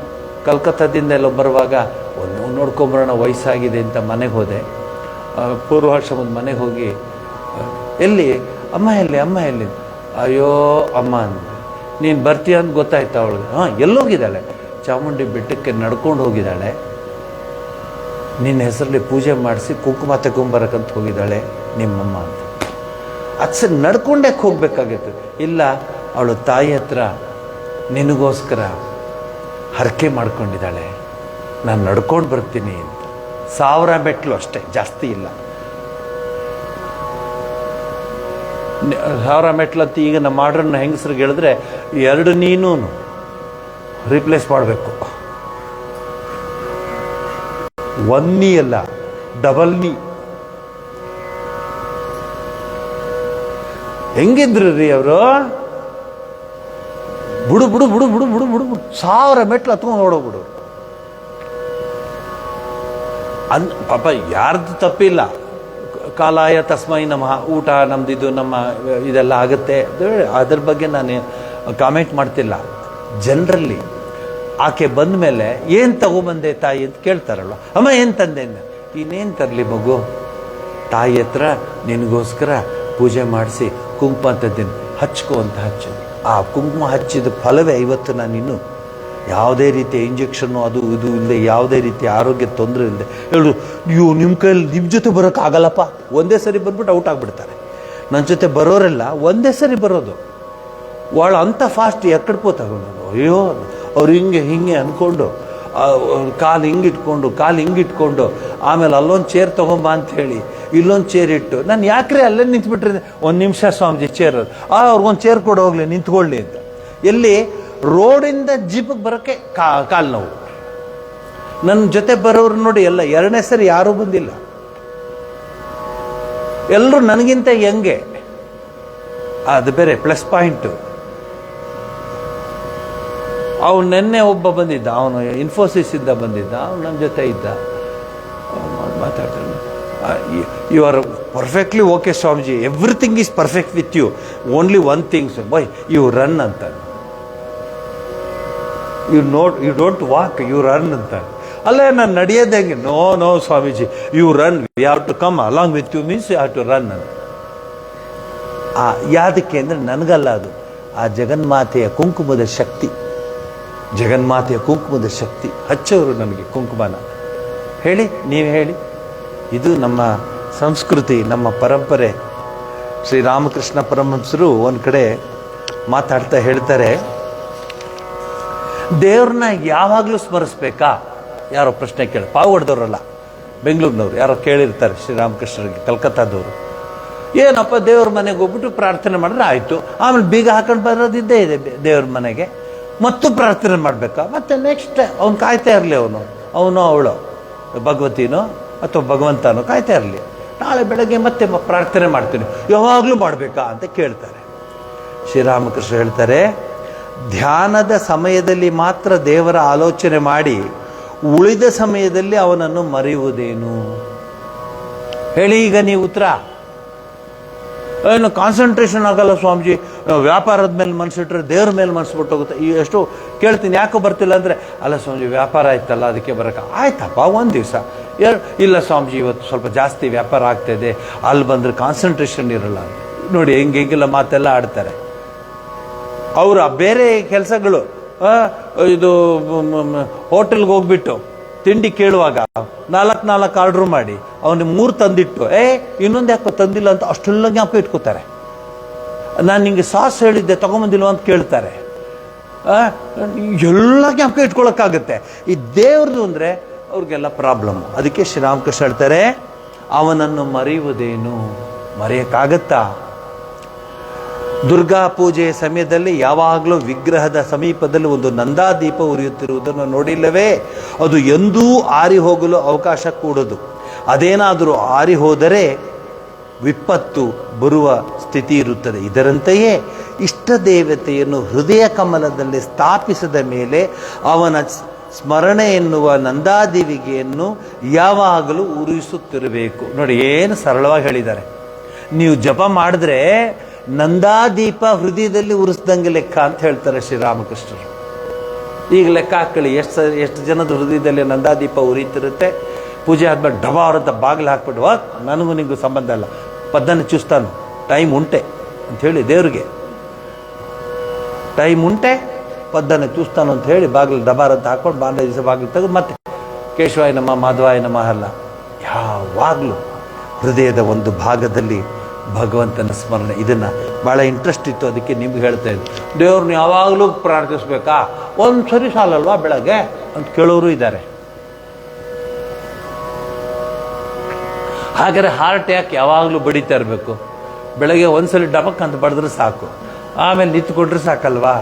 ಕಲ್ಕತ್ತಾದಿಂದ ಎಲ್ಲ ಬರುವಾಗ ಒಂದು ನೋಡ್ಕೊಂಬರೋಣ ವಯಸ್ಸಾಗಿದೆ ಅಂತ ಮನೆಗೆ ಹೋದೆ. ಪೂರ್ವಾಶ್ರಮದ ಮನೆಗೆ ಹೋಗಿ ಎಲ್ಲಿ ಅಮ್ಮ ಎಲ್ಲಿ ಅಯ್ಯೋ ಅಮ್ಮ ಅಂದ. ನೀನು ಬರ್ತೀಯ ಅಂತ ಗೊತ್ತಾಯ್ತು ಅವಳಿಗೆ. ಎಲ್ಲೋಗಿದ್ದಾಳೆ? ಚಾಮುಂಡಿ ಬೆಟ್ಟಕ್ಕೆ ನಡ್ಕೊಂಡು ಹೋಗಿದ್ದಾಳೆ. ನಿನ್ನ ಹೆಸರಲ್ಲಿ ಪೂಜೆ ಮಾಡಿಸಿ ಕುಂಕುಮ ತಗೊಂಬರಕ್ಕಂತ ಹೋಗಿದ್ದಾಳೆ ನಿಮ್ಮಮ್ಮ ಅಂತ. ಅದು ಸರಿ ನಡ್ಕೊಂಡೇ ಹೋಗ್ಬೇಕಾಗಿತ್ತು. ಇಲ್ಲ, ಅವಳು ತಾಯಿ ಹತ್ರ ನಿನಗೋಸ್ಕರ ಹರಕೆ ಮಾಡ್ಕೊಂಡಿದ್ದಾಳೆ, ನಾನು ನಡ್ಕೊಂಡು ಬರ್ತೀನಿ ಅಂತ. 1000 ಮೆಟ್ಲು ಅಷ್ಟೇ, ಜಾಸ್ತಿ ಇಲ್ಲ. 1000 ಮೆಟ್ಲಂತ ಈಗ ನಮ್ಮ ಮಾಡ್ರನ್ನ ಹೆಂಗಸ್ರಿಗೆ ಹೇಳಿದ್ರೆ 2 ನೀನು ರೀಪ್ಲೇಸ್ ಮಾಡಬೇಕು. 1 ನೀ ಅಲ್ಲ, ಡಬಲ್ ನೀ. ಹೆಂಗಿದ್ರು ರೀ ಅವರು? ಬುಡು 1000 ಮೆಟ್ಲು ಹತ್ಕೊಂಡು ಹೊಡೋಗ್ಬಿಡು. ಪಾಪ ಯಾರ್ದು ತಪ್ಪಿಲ್ಲ. ಕಾಲಾಯ ತಸ್ಮೈ ನಮಃ, ಊಟ ನಮ್ದಿದ್ದು ನಮ್ಮ ಇದೆಲ್ಲ ಆಗುತ್ತೆ, ಅದ್ರ ಬಗ್ಗೆ ನಾನು ಕಾಮೆಂಟ್ ಮಾಡ್ತಿಲ್ಲ. ಜನರಲ್ಲಿ ಆಕೆ ಬಂದ ಮೇಲೆ ಏನು ತಗೊಬಂದೆ ತಾಯಿ ಅಂತ ಕೇಳ್ತಾರಲ್ವ, ಅಮ್ಮ ಏನು ತಂದೆ? ಇನ್ನೇನು ತರಲಿ ಮಗು, ತಾಯಿ ಹತ್ರ ನಿನಗೋಸ್ಕರ ಪೂಜೆ ಮಾಡಿಸಿ ಕುಂಕುಮ ತಂದಿನಿ, ಹಚ್ಕೋ ಅಂತ ಹಚ್ಚು. ಆ ಕುಂಕುಮ ಹಚ್ಚಿದ ಫಲವೇ ಇವತ್ತು ನಾನಿನ್ನು ಯಾವುದೇ ರೀತಿಯ ಇಂಜೆಕ್ಷನ್ನು ಅದು ಇದು ಇಲ್ಲದೆ, ಯಾವುದೇ ರೀತಿಯ ಆರೋಗ್ಯ ತೊಂದರೆ ಇಲ್ಲದೆ ಹೇಳು. ನಿಮ್ಮ ಕೈಯಲ್ಲಿ ನಿಮ್ಮ ಜೊತೆ ಬರೋಕ್ಕಾಗಲ್ಲಪ್ಪ. ಒಂದೇ ಸರಿ ಬಂದ್ಬಿಟ್ಟು ಔಟ್ ಆಗಿಬಿಡ್ತಾರೆ. ನನ್ನ ಜೊತೆ ಬರೋರೆಲ್ಲ ಒಂದೇ ಸರಿ ಬರೋದು. ಭಾಳ ಅಂಥ ಫಾಸ್ಟ್ ಎಕ್ಕಡ್ಪೋ ತಗೊಂಡು, ಅಯ್ಯೋ ಅವ್ರು ಹಿಂಗೆ ಅಂದ್ಕೊಂಡು ಕಾಲು ಹಿಂಗಿಟ್ಕೊಂಡು ಆಮೇಲೆ ಅಲ್ಲೊಂದು ಚೇರ್ ತೊಗೊಂಬ ಅಂಥೇಳಿ ಇಲ್ಲೊಂದು ಚೇರ್ ಇಟ್ಟು, ನಾನು ಯಾಕ್ರೆ ಅಲ್ಲೇ ನಿಂತ್ಬಿಟ್ರೆ, 1 ನಿಮಿಷ ಸ್ವಾಮೀಜಿ ಚೇರ್, ಅವ್ರಿಗೊಂದು ಚೇರ್ ಕೊಡು ಹೋಗ್ಲಿ, ನಿಂತ್ಕೊಳ್ಳಿ ಅಂತ. ಎಲ್ಲಿ ರೋಡಿಂದ ಜೀಪಿಗೆ ಬರೋಕ್ಕೆ ಕಾಲು ನೋವು. ನನ್ನ ಜೊತೆ ಬರೋರು ನೋಡಿ ಎಲ್ಲ 2ನೇ ಸರಿ ಯಾರೂ ಬಂದಿಲ್ಲ. ಎಲ್ಲರೂ ನನಗಿಂತ ಹೆಂಗೆ, ಅದು ಬೇರೆ ಪ್ಲಸ್ ಪಾಯಿಂಟು. ಅವನು ನೆನ್ನೆ ಒಬ್ಬ ಬಂದಿದ್ದ, ಅವನು ಇನ್ಫೋಸಿಸಿಂದ ಬಂದಿದ್ದ, ಅವನು ನನ್ನ ಜೊತೆ ಇದ್ದ. ಮಾತಾಡ್ತಾನೆ, you are perfectly okay swamiji, everything is perfect with you, only 1 things by you run ಅಂತ. You don't walk, you run ಅಂತ. ಅಲ್ಲೇ ನಾನು ನಡೆಯೋದು ಹೆಂಗೆ? No swamiji, you run, we have to come along with you means you have to run ಅಂತ. ಯಾದಕ್ಕೆ ಅಂದರೆ ನನಗಲ್ಲ, ಅದು ಆ ಜಗನ್ಮಾತೆಯ ಕುಂಕುಮದ ಶಕ್ತಿ. ಜಗನ್ಮಾತೆಯ ಕುಂಕುಮದ ಶಕ್ತಿ ಹಚ್ಚೋರು ನನಗೆ ಕುಂಕುಮನ. ಹೇಳಿ, ನೀವು ಹೇಳಿ. ಇದು ನಮ್ಮ ಸಂಸ್ಕೃತಿ, ನಮ್ಮ ಪರಂಪರೆ. ಶ್ರೀರಾಮಕೃಷ್ಣ ಪರಮಹಂಸರು ಒಂದು ಕಡೆ ಮಾತಾಡ್ತಾ ಹೇಳ್ತಾರೆ, ದೇವ್ರನ್ನ ಯಾವಾಗಲೂ ಸ್ಮರಿಸ್ಬೇಕಾ? ಯಾರೋ ಪ್ರಶ್ನೆ ಪಾವು ಹೊಡೆದವ್ರಲ್ಲ, ಬೆಂಗಳೂರಿನವ್ರು ಯಾರೋ ಕೇಳಿರ್ತಾರೆ ಶ್ರೀರಾಮಕೃಷ್ಣರಿಗೆ, ಕಲ್ಕತ್ತಾದವರು. ಏನಪ್ಪ, ದೇವ್ರ ಮನೆಗೆ ಹೋಗ್ಬಿಟ್ಟು ಪ್ರಾರ್ಥನೆ ಮಾಡಿದ್ರೆ ಆಯಿತು, ಆಮೇಲೆ ಬೀಗ ಹಾಕೊಂಡು ಬರೋದಿದ್ದೇ ಇದೆ ದೇವ್ರ ಮನೆಗೆ, ಮತ್ತು ಪ್ರಾರ್ಥನೆ ಮಾಡಬೇಕಾ? ಮತ್ತೆ ನೆಕ್ಸ್ಟ್ ಅವ್ನು ಕಾಯ್ತಾ ಇರಲಿ, ಅವನು ಅವಳು ಭಗವತಿನೋ ಅಥವಾ ಭಗವಂತನೋ ಕಾಯ್ತಾ ಇರಲಿ, ನಾಳೆ ಬೆಳಗ್ಗೆ ಮತ್ತೆ ಪ್ರಾರ್ಥನೆ ಮಾಡ್ತೀನಿ, ಯಾವಾಗಲೂ ಮಾಡಬೇಕಾ ಅಂತ ಕೇಳ್ತಾರೆ. ಶ್ರೀರಾಮಕೃಷ್ಣ ಹೇಳ್ತಾರೆ, ಧ್ಯಾನದ ಸಮಯದಲ್ಲಿ ಮಾತ್ರ ದೇವರ ಆಲೋಚನೆ ಮಾಡಿ ಉಳಿದ ಸಮಯದಲ್ಲಿ ಅವನನ್ನು ಮರೆಯುವುದೇನು? ಹೇಳಿ ಈಗ ನೀವು ಉತ್ತರ. ಏನು ಕಾನ್ಸಂಟ್ರೇಷನ್ ಆಗಲ್ಲ ಸ್ವಾಮೀಜಿ, ವ್ಯಾಪಾರದ ಮೇಲೆ ಮನಸ್ಸಿಟ್ರೆ ದೇವ್ರ ಮೇಲೆ ಮನಸ್ಸು ಹೋಗುತ್ತೆ. ಎಷ್ಟು ಕೇಳ್ತೀನಿ, ಯಾಕೋ ಬರ್ತಿಲ್ಲ ಅಂದರೆ, ಅಲ್ಲ ಸ್ವಾಮೀಜಿ ವ್ಯಾಪಾರ ಆಯ್ತಲ್ಲ ಅದಕ್ಕೆ ಬರೋಕೆ. ಆಯ್ತಪ್ಪ, 1 ದಿವಸ ಇಲ್ಲ ಸ್ವಾಮೀಜಿ ಇವತ್ತು ಸ್ವಲ್ಪ ಜಾಸ್ತಿ ವ್ಯಾಪಾರ ಆಗ್ತಾಯಿದೆ, ಅಲ್ಲಿ ಬಂದರೆ ಕಾನ್ಸಂಟ್ರೇಷನ್ ಇರಲ್ಲ. ನೋಡಿ ಹೆಂಗೆಲ್ಲ ಮಾತೆಲ್ಲ ಆಡ್ತಾರೆ. ಅವರ ಬೇರೆ ಕೆಲಸಗಳು, ಇದು ಹೋಟೆಲ್ಗೆ ಹೋಗ್ಬಿಟ್ಟು ತಿಂಡಿ ಕೇಳುವಾಗ 4 ಆರ್ಡ್ರ್ ಮಾಡಿ ಅವನಿಗೆ 3 ತಂದಿಟ್ಟು ಇನ್ನೊಂದು ಯಾಕೋ ತಂದಿಲ್ಲ ಅಂತ ಅಷ್ಟೆಲ್ಲ ಜ್ಞಾಪಕ ಇಟ್ಕೋತಾರೆ. ನಾನು ನಿಂಗೆ ಸಾಸ್ ಹೇಳಿದ್ದೆ ತಗೊಂಬಂದಿಲ್ವ ಅಂತ ಕೇಳ್ತಾರೆ. ಎಲ್ಲ ಜ್ಞಾಪಕ ಇಟ್ಕೊಳಕ್ಕಾಗತ್ತೆ. ಈ ದೇವ್ರದ್ದು ಅಂದರೆ ಅವ್ರಿಗೆಲ್ಲ ಪ್ರಾಬ್ಲಮ್. ಅದಕ್ಕೆ ಶ್ರೀರಾಮಕೃಷ್ಣ ಹೇಳ್ತಾರೆ, ಅವನನ್ನು ಮರೆಯುವುದೇನು, ಮರೆಯೋಕ್ಕಾಗತ್ತಾ? ದುರ್ಗಾ ಪೂಜೆಯ ಸಮಯದಲ್ಲಿ ಯಾವಾಗಲೂ ವಿಗ್ರಹದ ಸಮೀಪದಲ್ಲಿ ಒಂದು ನಂದಾದೀಪ ಉರಿಯುತ್ತಿರುವುದನ್ನು ನೋಡಿಲ್ಲವೇ? ಅದು ಎಂದೂ ಆರಿ ಹೋಗಲು ಅವಕಾಶ ಕೂಡದು. ಅದೇನಾದರೂ ಆರಿ ಹೋದರೆ ವಿಪತ್ತು ಬರುವ ಸ್ಥಿತಿ ಇರುತ್ತದೆ. ಇದರಂತೆಯೇ ಇಷ್ಟ ದೇವತೆಯನ್ನು ಹೃದಯ ಕಮಲದಲ್ಲಿ ಸ್ಥಾಪಿಸಿದ ಮೇಲೆ ಅವನ ಸ್ಮರಣೆ ಎನ್ನುವ ನಂದಾದಿವಿಗೆಯನ್ನು ಯಾವಾಗಲೂ ಉರಿಸುತ್ತಿರಬೇಕು. ನೋಡಿ ಏನು ಸರಳವಾಗಿ ಹೇಳಿದ್ದಾರೆ. ನೀವು ಜಪ ಮಾಡಿದ್ರೆ ನಂದಾದೀಪ ಹೃದಯದಲ್ಲಿ ಉರಿಸ್ದಂಗೆ ಲೆಕ್ಕ ಅಂತ ಹೇಳ್ತಾರೆ ಶ್ರೀರಾಮಕೃಷ್ಣರು. ಈಗ ಲೆಕ್ಕ ಹಾಕೊಳ್ಳಿ, ಎಷ್ಟು ಜನದ ಹೃದಯದಲ್ಲಿ ನಂದಾದೀಪ ಉರಿತಿರುತ್ತೆ. ಪೂಜೆ ಆದ್ಮೇಲೆ ಡಬಾರ್ ಅಂತ ಬಾಗಿಲು ಹಾಕ್ಬಿಟ್ಟು ನನಗೂ ನಿಮಗೂ ಸಂಬಂಧ ಇಲ್ಲ, ಪದ್ದನ್ನು ಚೂಸ್ತಾನು, ಟೈಮ್ ಉಂಟೆ ಅಂಥೇಳಿ ದೇವ್ರಿಗೆ ಟೈಮ್ ಉಂಟೆ ಪದ್ದನ್ನು ಚೂಸ್ತಾನು ಅಂತ ಹೇಳಿ ಬಾಗಿಲು ಡಬಾರ್ ಅಂತ ಹಾಕ್ಕೊಂಡು ಬಾಂಧ ದಿವಸ ಬಾಗಿಲು ತೆಗೆದು ಮತ್ತೆ ಕೇಶವಾಯ ನಮ ಮಾಧವಾಯ ನಮ ಅಲ್ಲ. ಯಾವಾಗಲೂ ಹೃದಯದ ಒಂದು ಭಾಗದಲ್ಲಿ ಭಗವಂತನ ಸ್ಮರಣೆ. ಇದನ್ನು ಭಾಳ ಇಂಟ್ರೆಸ್ಟ್ ಇತ್ತು, ಅದಕ್ಕೆ ನಿಮ್ಗೆ ಹೇಳ್ತಾ ಇದ್ದೆ. ದೇವ್ರನ್ನ ಯಾವಾಗಲೂ ಪ್ರಾರ್ಥಿಸ್ಬೇಕಾ? ಒಂದು ಸರಿ ಸಾಲಲ್ವಾ ಬೆಳಗ್ಗೆ ಅಂತ ಕೇಳೋರು ಇದ್ದಾರೆ. ಹಾಗಾದ್ರೆ ಹಾರ್ಟ್ ಯಾಕೆ ಯಾವಾಗಲೂ ಬಡಿತಾ ಇರಬೇಕು? ಬೆಳಗ್ಗೆ ಒಂದ್ಸಲಿ ಡಬಕ್ ಅಂತ ಬಡಿದ್ರೆ ಸಾಕು, ಆಮೇಲೆ ನಿಂತ್ಕೊಂಡ್ರೆ ಸಾಕಲ್ವಾ?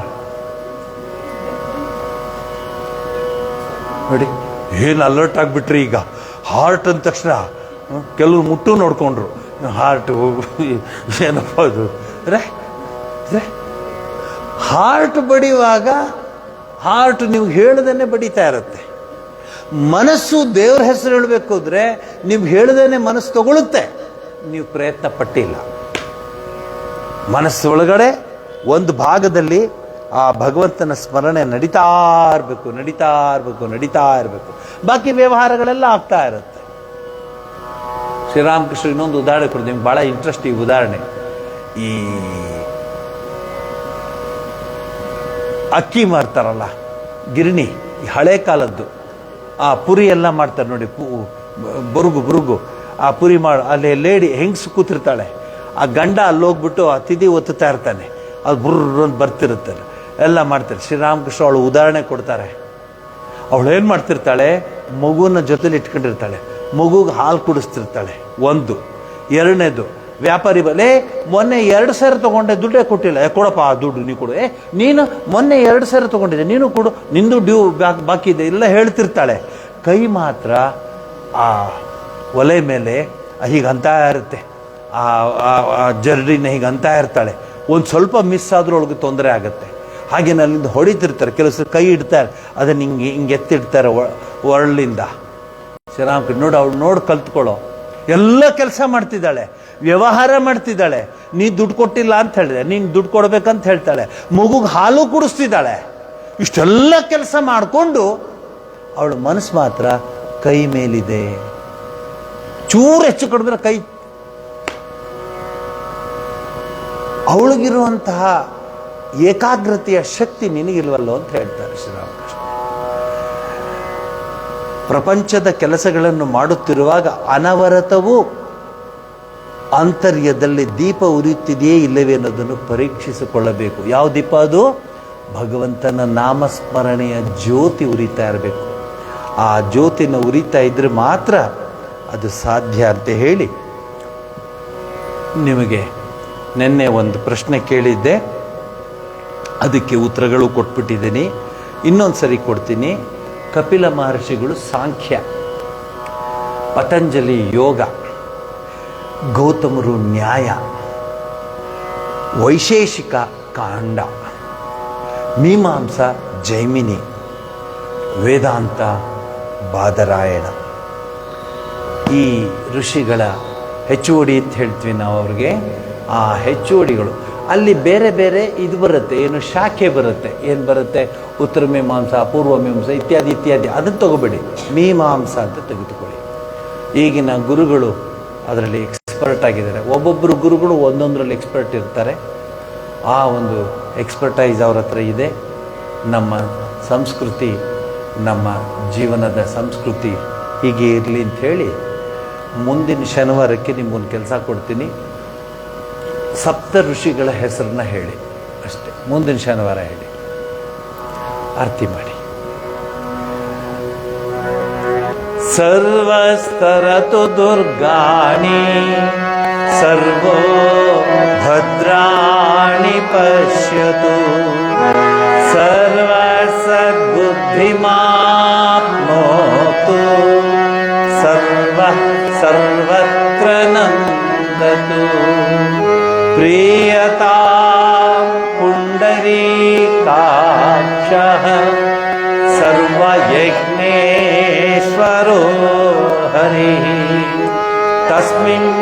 ನೋಡಿ ಏನು ಅಲರ್ಟ್ ಆಗಿಬಿಟ್ರಿ. ಈಗ ಹಾರ್ಟ್ ಅಂದ ತಕ್ಷಣ ಕೆಲವರು ಮುಟ್ಟು ನೋಡ್ಕೊಂಡ್ರು. ಹಾರ್ಟ್ ಏನಪ್ಪ ಅದು ಹಾರ್ಟ್ ಬಡಿಯುವಾಗ ಹಾರ್ಟ್ ನೀವು ಹೇಳ್ದೇನೆ ಬಡಿತಾ ಇರುತ್ತೆ. ಮನಸ್ಸು ದೇವ್ರ ಹೆಸರು ಹೇಳಬೇಕು ಅಂದರೆ ನೀವು ಹೇಳ್ದೇನೆ ಮನಸ್ಸು ತಗೊಳುತ್ತೆ. ನೀವು ಪ್ರಯತ್ನ ಪಟ್ಟಿಲ್ಲ. ಮನಸ್ಸು ಒಳಗಡೆ ಒಂದು ಭಾಗದಲ್ಲಿ ಆ ಭಗವಂತನ ಸ್ಮರಣೆ ನಡೀತಾ ಇರಬೇಕು, ನಡೀತಾ ಇರಬೇಕು, ನಡೀತಾ ಇರಬೇಕು. ಬಾಕಿ ವ್ಯವಹಾರಗಳೆಲ್ಲ ಆಗ್ತಾ ಇರುತ್ತೆ. ಶ್ರೀರಾಮಕೃಷ್ಣ ಇನ್ನೊಂದು ಉದಾಹರಣೆ ಕೊಡ್ತೀನಿ, ನಿಮ್ಗೆ ಭಾಳ ಇಂಟ್ರೆಸ್ಟ್ ಈ ಉದಾಹರಣೆ. ಈ ಅಕ್ಕಿ ಮಾರ್ತಾರಲ್ಲ ಗಿರಣಿ, ಈ ಹಳೆ ಕಾಲದ್ದು ಆ ಪುರಿ ಎಲ್ಲ ಮಾಡ್ತಾರೆ ನೋಡಿ, ಬುರುಗು ಆ ಪುರಿ ಅಲ್ಲಿ ಲೇಡಿ ಹೆಂಗ್ಸು ಕೂತಿರ್ತಾಳೆ, ಆ ಗಂಡ ಅಲ್ಲೋಗ್ಬಿಟ್ಟು ಆ ತಿದಿ ಒತ್ತುತ್ತಾ ಇರ್ತಾನೆ, ಅದು ಬುರ್ರ ಅಂತ ಬರ್ತಿರುತ್ತೆ, ಎಲ್ಲ ಮಾಡ್ತಾರೆ. ಶ್ರೀರಾಮಕೃಷ್ಣ ಅವಳು ಉದಾಹರಣೆ ಕೊಡ್ತಾರೆ. ಅವಳು ಏನು ಮಾಡ್ತಿರ್ತಾಳೆ, ಮಗುನ ಜೊತೆಲಿ ಇಟ್ಕೊಂಡಿರ್ತಾಳೆ, ಮಗುಗೆ ಹಾಲು ಕುಡಿಸ್ತಿರ್ತಾಳೆ. ಒಂದು. ಎರಡನೇದು, ವ್ಯಾಪಾರಿ ಬಲೆ ಮೊನ್ನೆ 2 ಸೇರು ತೊಗೊಂಡೆ, ದುಡ್ಡೇ ಕೊಟ್ಟಿಲ್ಲ, ಕೊಡಪ್ಪ ಆ ದುಡ್ಡು ನೀನು ಕೊಡು. ನೀನು ಮೊನ್ನೆ 2 ಸೇರು ತೊಗೊಂಡಿದ್ದೆ, ನೀನು ಕೊಡು, ನಿಂದು ಡ್ಯೂ ಬಾಕಿ ಇದೆ ಎಲ್ಲ ಹೇಳ್ತಿರ್ತಾಳೆ. ಕೈ ಮಾತ್ರ ಆ ಒಲೆ ಮೇಲೆ ಹೀಗಂತ ಇರುತ್ತೆ, ಆ ಜರ್ಡಿನ ಹೀಗಂತ ಇರ್ತಾಳೆ. ಒಂದು ಸ್ವಲ್ಪ ಮಿಸ್ ಆದ್ರೂ ಒಳಗೆ ತೊಂದರೆ ಆಗುತ್ತೆ. ಹಾಗೆ ಅಲ್ಲಿಂದ ಹೊಡಿತಿರ್ತಾರೆ. ಕೆಲಸ ಕೈ ಇಡ್ತಾರೆ, ಅದನ್ನು ಹಿಂಗೆ ಎತ್ತಿಡ್ತಾರೆ ಒರಳಿಂದ. ಶ್ರೀರಾಮಕೃಷ್ಣ ನೋಡಿ, ಅವಳು ನೋಡಿ ಕಲ್ತ್ಕೊಳ್ಳೋ. ಎಲ್ಲ ಕೆಲಸ ಮಾಡ್ತಿದ್ದಾಳೆ, ವ್ಯವಹಾರ ಮಾಡ್ತಿದ್ದಾಳೆ. ನೀ ದುಡ್ಡು ಕೊಟ್ಟಿಲ್ಲ ಅಂತ ಹೇಳಿದೆ, ನೀನು ದುಡ್ಡು ಕೊಡ್ಬೇಕಂತ ಹೇಳ್ತಾಳೆ, ಮಗುಗೆ ಹಾಲು ಕುಡಿಸ್ತಿದ್ದಾಳೆ. ಇಷ್ಟೆಲ್ಲ ಕೆಲಸ ಮಾಡಿಕೊಂಡು ಅವಳ ಮನಸ್ಸು ಮಾತ್ರ ಕೈ ಮೇಲಿದೆ. ಚೂರು ಹೆಚ್ಚು ಕಡಿದ್ರೆ ಕೈ. ಅವಳಿಗಿರುವಂತಹ ಏಕಾಗ್ರತೆಯ ಶಕ್ತಿ ನಿನಗಿಲ್ವಲ್ಲೋ ಅಂತ ಹೇಳ್ತಾರೆ ಶ್ರೀರಾಮಕೃಷ್ಣ. ಪ್ರಪಂಚದ ಕೆಲಸಗಳನ್ನು ಮಾಡುತ್ತಿರುವಾಗ ಅನವರತವೂ ಆಂತರ್ಯದಲ್ಲಿ ದೀಪ ಉರಿಯುತ್ತಿದೆಯೇ ಇಲ್ಲವೇ ಅನ್ನೋದನ್ನು ಪರೀಕ್ಷಿಸಿಕೊಳ್ಳಬೇಕು. ಯಾವ ದೀಪ ಅದು? ಭಗವಂತನ ನಾಮಸ್ಮರಣೆಯ ಜ್ಯೋತಿ ಉರಿತಾ ಇರಬೇಕು. ಆ ಜ್ಯೋತಿನ ಉರಿತಾ ಇದ್ರೆ ಮಾತ್ರ ಅದು ಸಾಧ್ಯ ಅಂತ ಹೇಳಿ, ನಿಮಗೆ ನಿನ್ನೆ ಒಂದು ಪ್ರಶ್ನೆ ಕೇಳಿದ್ದೆ, ಅದಕ್ಕೆ ಉತ್ತರಗಳು ಕೊಟ್ಬಿಟ್ಟಿದ್ದೀನಿ. ಇನ್ನೊಂದು ಸರಿ ಕೊಡ್ತೀನಿ. ಕಪಿಲ ಮಹರ್ಷಿಗಳು ಸಾಂಖ್ಯ, ಪತಂಜಲಿ ಯೋಗ, ಗೌತಮರು ನ್ಯಾಯ, ವೈಶೇಷಿಕ ಕಾಂಡ, ಮೀಮಾಂಸ ಜೈಮಿನಿ, ವೇದಾಂತ ಬಾದರಾಯಣ. ಈ ಋಷಿಗಳ ಹೆಚ್ಚುವಡಿ ಅಂತ ಹೇಳ್ತೀವಿ ನಾವು ಅವ್ರಿಗೆ. ಆ ಹೆಚ್ಚುವಡಿಗಳು ಅಲ್ಲಿ ಬೇರೆ ಬೇರೆ ಇದು ಬರುತ್ತೆ, ಏನು ಶಾಖೆ ಬರುತ್ತೆ. ಏನು ಬರುತ್ತೆ? ಉತ್ತರ ಮೀಮಾಂಸ, ಪೂರ್ವ ಮೀಮಾಂಸ ಇತ್ಯಾದಿ ಇತ್ಯಾದಿ. ಅದನ್ನು ತಗೋಬೇಡಿ, ಮೀಮಾಂಸ ಅಂತ ತೆಗೆದುಕೊಳ್ಳಿ. ಈಗಿನ ಗುರುಗಳು ಅದರಲ್ಲಿ ಎಕ್ಸ್ಪರ್ಟ್ ಆಗಿದ್ದಾರೆ. ಒಬ್ಬೊಬ್ಬರು ಗುರುಗಳು ಒಂದೊಂದರಲ್ಲಿ ಎಕ್ಸ್ಪರ್ಟ್ ಇರ್ತಾರೆ. ಆ ಒಂದು ಎಕ್ಸ್ಪರ್ಟೈಸ್ ಅವ್ರ ಹತ್ರ ಇದೆ. ನಮ್ಮ ಸಂಸ್ಕೃತಿ ನಮ್ಮ ಜೀವನದ ಸಂಸ್ಕೃತಿ ಹೀಗೆ ಇರಲಿ ಅಂಥೇಳಿ ಮುಂದಿನ ಶನಿವಾರಕ್ಕೆ ನಿಮಗೊಂದು ಕೆಲಸ ಕೊಡ್ತೀನಿ. ಸಪ್ತ ಋಷಿಗಳ ಹೆಸರನ್ನ ಹೇಳಿ ಅಷ್ಟೇ. ಮುಂದಿನ ಶನಿವಾರ ಹೇಳಿ, ಆರತಿ ಮಾಡಿ. ಸರ್ವಸ್ತರತು ದುರ್ಗಾಣಿ ಸರ್ವೋ ಭದ್ರಾಣಿ ಪಶ್ಯತು ಸರ್ವಸದ್ಬುದ್ಧಿಮಾಪ್ನೋತು ಸರ್ವತ್ರ ನಂದತು ಪ್ರಿಯತಾಂ ಪುಂಡರೀಕಾಕ್ಷಃ ಸರ್ವಯಜ್ಞೇಶ್ವರೋ ಹರಿಃ ತಸ್ಮಿನ್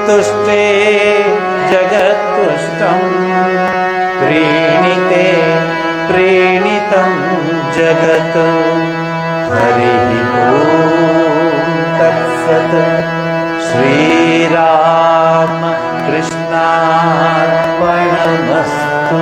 ತುಷ್ಟೇ ಜಗತ್ತುಷ್ಟಂ ಪ್ರೀಣಿತೆ ಪ್ರೀಣಿತಂ ಜಗತ್. ಹರಿಃ ಓಂ ತತ್ಸತ್. ಶ್ರೀರಾಮ ಕೃಷ್ಣಾರ್ಪಣಮಸ್ತು.